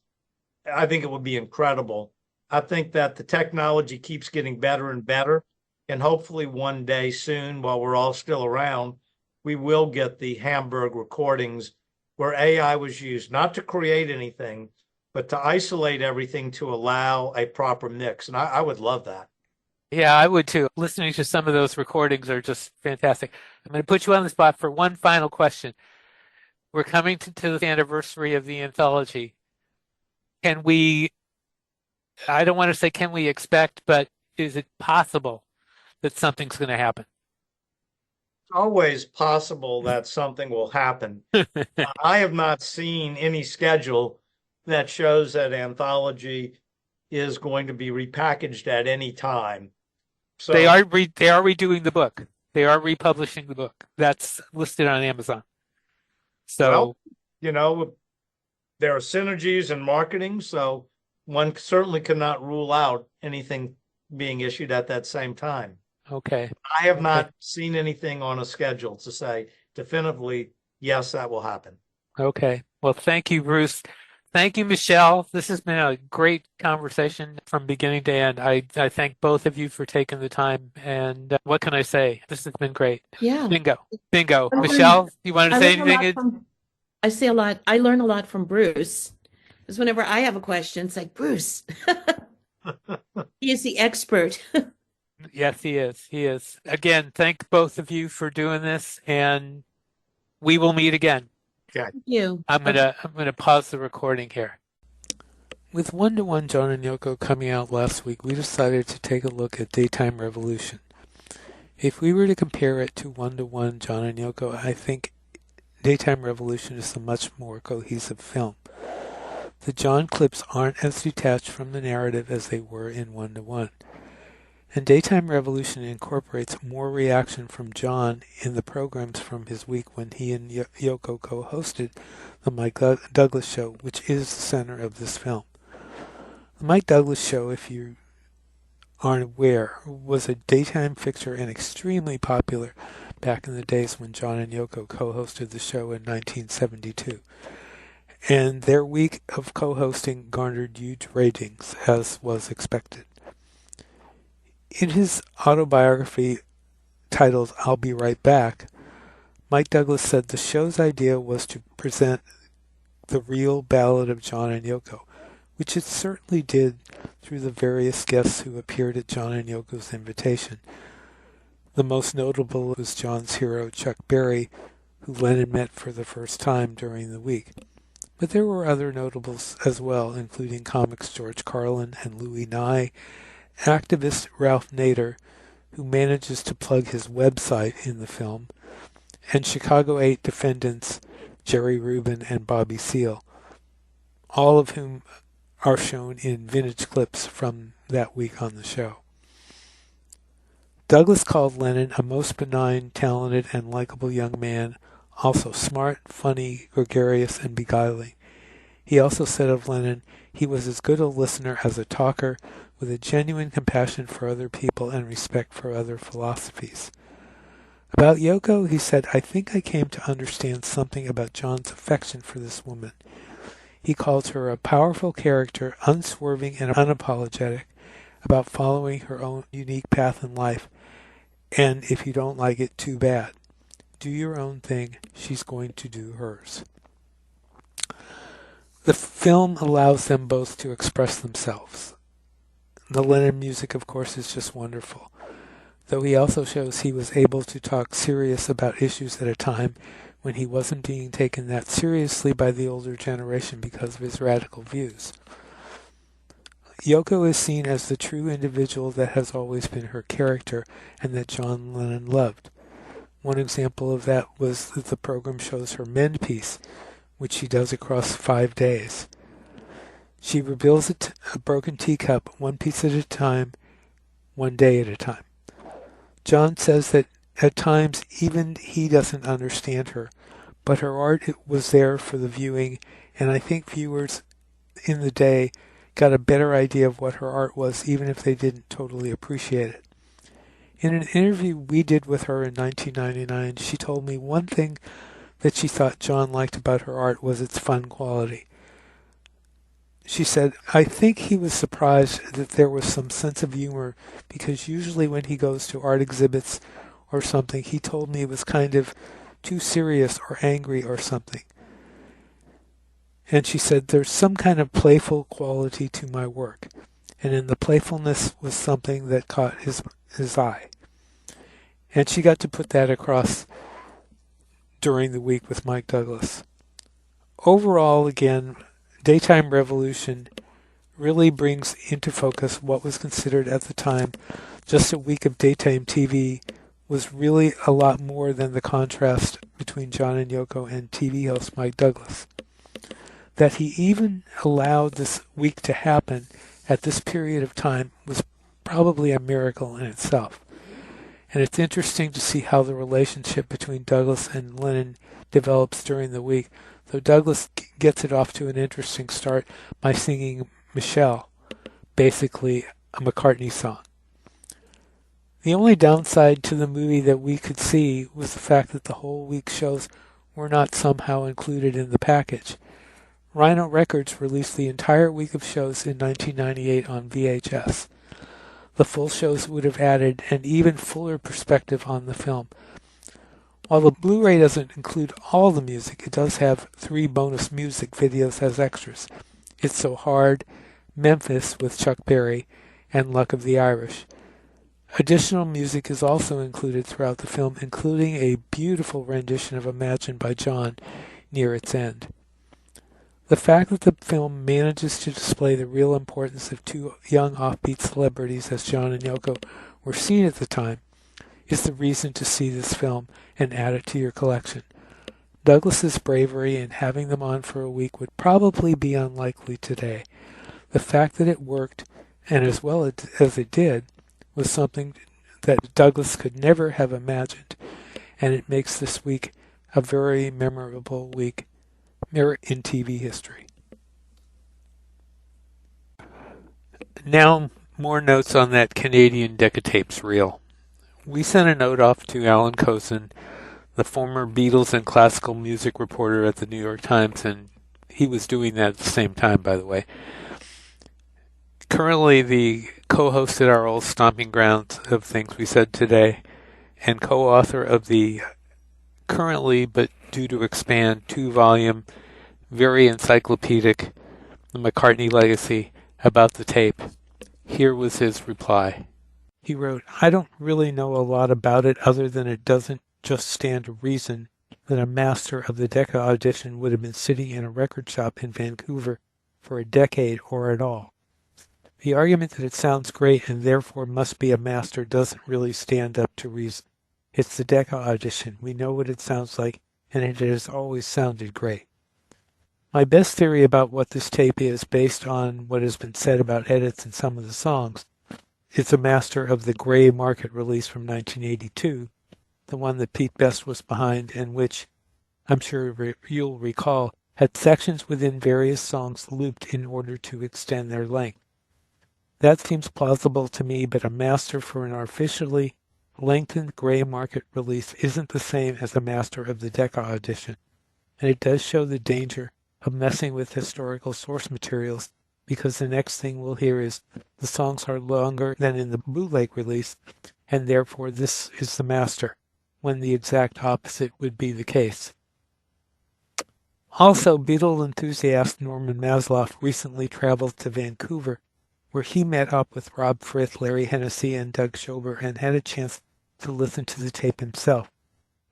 I think it would be incredible. I think that the technology keeps getting better and better. And hopefully one day soon, while we're all still around, we will get the Hamburg recordings where AI was used, not to create anything, but to isolate everything to allow a proper mix. And I would love that. Yeah, I would too. Listening to some of those recordings are just fantastic. I'm going to put you on the spot for one final question. We're coming to the anniversary of the anthology. I don't want to say can we expect, but is it possible that something's going to happen? It's always possible that something will happen. I have not seen any schedule that shows that anthology is going to be repackaged at any time. So they are redoing the book. They are republishing the book. That's listed on Amazon. So, there are synergies in marketing, so one certainly cannot rule out anything being issued at that same time. Okay. I have not seen anything on a schedule to say definitively, yes, that will happen. Okay. Well, thank you, Bruce. Thank you, Michele. This has been a great conversation from beginning to end. I thank both of you for taking the time. And what can I say? This has been great. Yeah. Bingo. Michele, you wanted to say anything? I learn a lot from Bruce. Because whenever I have a question, it's like, Bruce, he is the expert. Yes, he is. He is. Again, thank both of you for doing this, and we will meet again. Okay. Thank you. I'm gonna pause the recording here. With One to One John and Yoko coming out last week, we decided to take a look at Daytime Revolution. If we were to compare it to One to One John and Yoko, I think Daytime Revolution is a much more cohesive film. The John clips aren't as detached from the narrative as they were in One to One. And Daytime Revolution incorporates more reaction from John in the programs from his week when he and Yoko co-hosted The Mike Douglas Show, which is the center of this film. The Mike Douglas Show, if you aren't aware, was a daytime fixture and extremely popular back in the days when John and Yoko co-hosted the show in 1972. And their week of co-hosting garnered huge ratings, as was expected. In his autobiography titled I'll Be Right Back, Mike Douglas said the show's idea was to present the real ballad of John and Yoko, which it certainly did through the various guests who appeared at John and Yoko's invitation. The most notable was John's hero Chuck Berry, who Lennon met for the first time during the week. But there were other notables as well, including comics George Carlin and Louis Nye, activist Ralph Nader, who manages to plug his website in the film, and Chicago 8 defendants Jerry Rubin and Bobby Seale, all of whom are shown in vintage clips from that week on the show. Douglas called Lennon a most benign, talented, and likable young man, also smart, funny, gregarious, and beguiling. He also said of Lennon, he was as good a listener as a talker, with a genuine compassion for other people and respect for other philosophies. About Yoko, he said, I think I came to understand something about John's affection for this woman. He called her a powerful character, unswerving and unapologetic, about following her own unique path in life, and if you don't like it, too bad. Do your own thing, she's going to do hers. The film allows them both to express themselves. The Lennon music, of course, is just wonderful, though he also shows he was able to talk serious about issues at a time when he wasn't being taken that seriously by the older generation because of his radical views. Yoko is seen as the true individual that has always been her character and that John Lennon loved. One example of that was that the program shows her mend piece, which she does across 5 days. She rebuilds a broken teacup one piece at a time, 1 day at a time. John says that at times even he doesn't understand her, but her art was there for the viewing, and I think viewers in the day got a better idea of what her art was, even if they didn't totally appreciate it. In an interview we did with her in 1999, she told me one thing that she thought John liked about her art was its fun quality. She said, I think he was surprised that there was some sense of humor, because usually when he goes to art exhibits or something, he told me it was kind of too serious or angry or something. And she said, there's some kind of playful quality to my work, and in the playfulness was something that caught his eye. And she got to put that across during the week with Mike Douglas. Overall, again, Daytime Revolution really brings into focus what was considered at the time just a week of daytime TV was really a lot more than the contrast between John and Yoko and TV host Mike Douglas. That he even allowed this week to happen at this period of time was probably a miracle in itself. And it's interesting to see how the relationship between Douglas and Lennon develops during the week, though Douglas gets it off to an interesting start by singing Michele, basically a McCartney song. The only downside to the movie that we could see was the fact that the whole week's shows were not somehow included in the package. Rhino Records released the entire week of shows in 1998 on VHS. The full shows would have added an even fuller perspective on the film. While the Blu-ray doesn't include all the music, it does have 3 bonus music videos as extras. It's So Hard, Memphis with Chuck Berry, and Luck of the Irish. Additional music is also included throughout the film, including a beautiful rendition of Imagine by John near its end. The fact that the film manages to display the real importance of 2 young offbeat celebrities as John and Yoko were seen at the time is the reason to see this film and add it to your collection. Douglas's bravery in having them on for a week would probably be unlikely today. The fact that it worked, and as well as it did, was something that Douglas could never have imagined, and it makes this week a very memorable week in TV history. Now, more notes on that Canadian Decca tapes reel. We sent a note off to Alan Cozen, the former Beatles and classical music reporter at the New York Times, and he was doing that at the same time, by the way. Currently the co-host at our old stomping grounds of Things We Said Today, and co-author of the currently, but due to expand, 2-volume, very encyclopedic, The McCartney Legacy, about the tape. Here was his reply. He wrote, I don't really know a lot about it other than it doesn't just stand to reason that a master of the Decca audition would have been sitting in a record shop in Vancouver for a decade or at all. The argument that it sounds great and therefore must be a master doesn't really stand up to reason. It's the Decca audition. We know what it sounds like, and it has always sounded great. My best theory about what this tape is, based on what has been said about edits in some of the songs, it's a master of the Gray Market release from 1982, the one that Pete Best was behind, and which, I'm sure you'll recall, had sections within various songs looped in order to extend their length. That seems plausible to me, but a master for an artificially lengthened gray market release isn't the same as a master of the Decca edition, and it does show the danger of messing with historical source materials, because the next thing we'll hear is the songs are longer than in the bootleg release, and therefore this is the master, when the exact opposite would be the case. Also, Beatle enthusiast Norman Masloff recently traveled to Vancouver, where he met up with Rob Frith, Larry Hennessy, and Doug Schober, and had a chance to listen to the tape himself.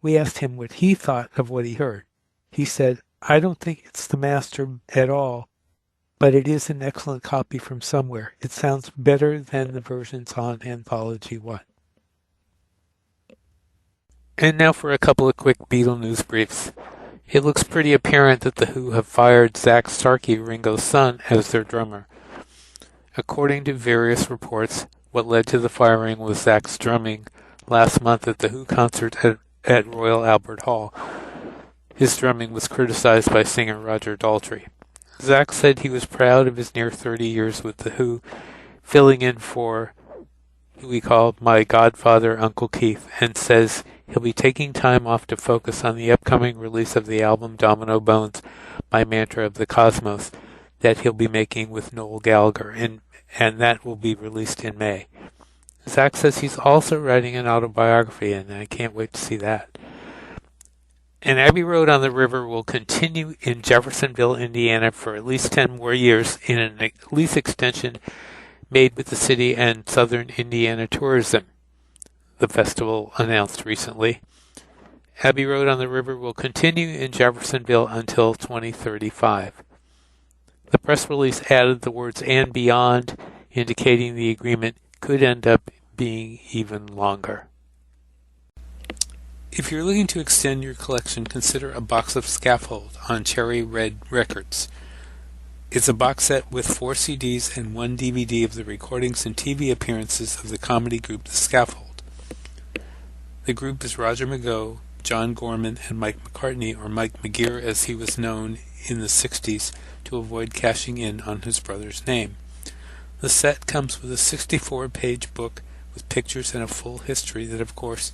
We asked him what he thought of what he heard. He said, "I don't think it's the master at all, but it is an excellent copy from somewhere. It sounds better than the versions on Anthology 1. And now for a couple of quick Beatle news briefs. It looks pretty apparent that The Who have fired Zak Starkey, Ringo's son, as their drummer. According to various reports, what led to the firing was Zak's drumming last month at the Who concert at Royal Albert Hall. His drumming was criticized by singer Roger Daltrey. Zak said he was proud of his near 30 years with The Who, filling in for who we call my godfather, Uncle Keith, and says he'll be taking time off to focus on the upcoming release of the album Domino Bones, My Mantra of the Cosmos, that he'll be making with Noel Gallagher, and that will be released in May. Zak says he's also writing an autobiography, and I can't wait to see that. And Abbey Road on the River will continue in Jeffersonville, Indiana for at least 10 more years in a lease extension made with the city and Southern Indiana Tourism, the festival announced recently. Abbey Road on the River will continue in Jeffersonville until 2035. The press release added the words "and beyond," indicating the agreement could end up being even longer. If you're looking to extend your collection, consider a box of Scaffold on Cherry Red Records. It's a box set with 4 CDs and 1 DVD of the recordings and TV appearances of the comedy group The Scaffold. The group is Roger McGough, John Gorman, and Mike McCartney, or Mike McGear as he was known in the 60s, to avoid cashing in on his brother's name. The set comes with a 64-page book with pictures and a full history that, of course,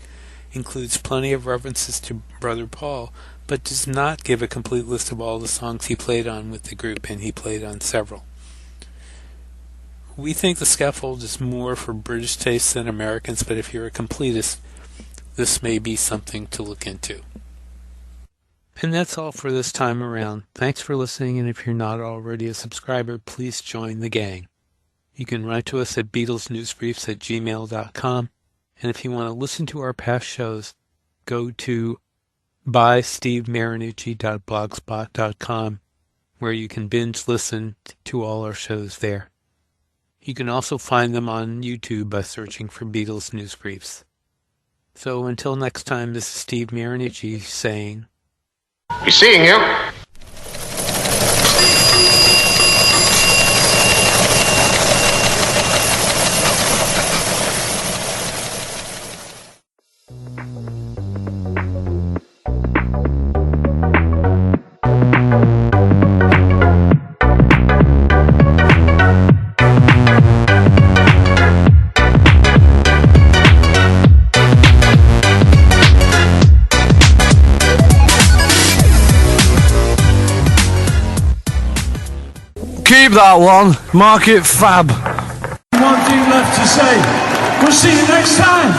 includes plenty of references to Brother Paul, but does not give a complete list of all the songs he played on with the group, and he played on several. We think The Scaffold is more for British tastes than Americans, but if you're a completist, this may be something to look into. And that's all for this time around. Thanks for listening, and if you're not already a subscriber, please join the gang. You can write to us at BeatlesNewsBriefs@gmail.com, and if you want to listen to our past shows, go to bystevemarinucci.blogspot.com, where you can binge listen to all our shows there. You can also find them on YouTube by searching for Beatles News Briefs. So until next time, this is Steve Marinucci saying, "Be seeing you." Keep that one. Mark it fab. One thing left to say. We'll see you next time.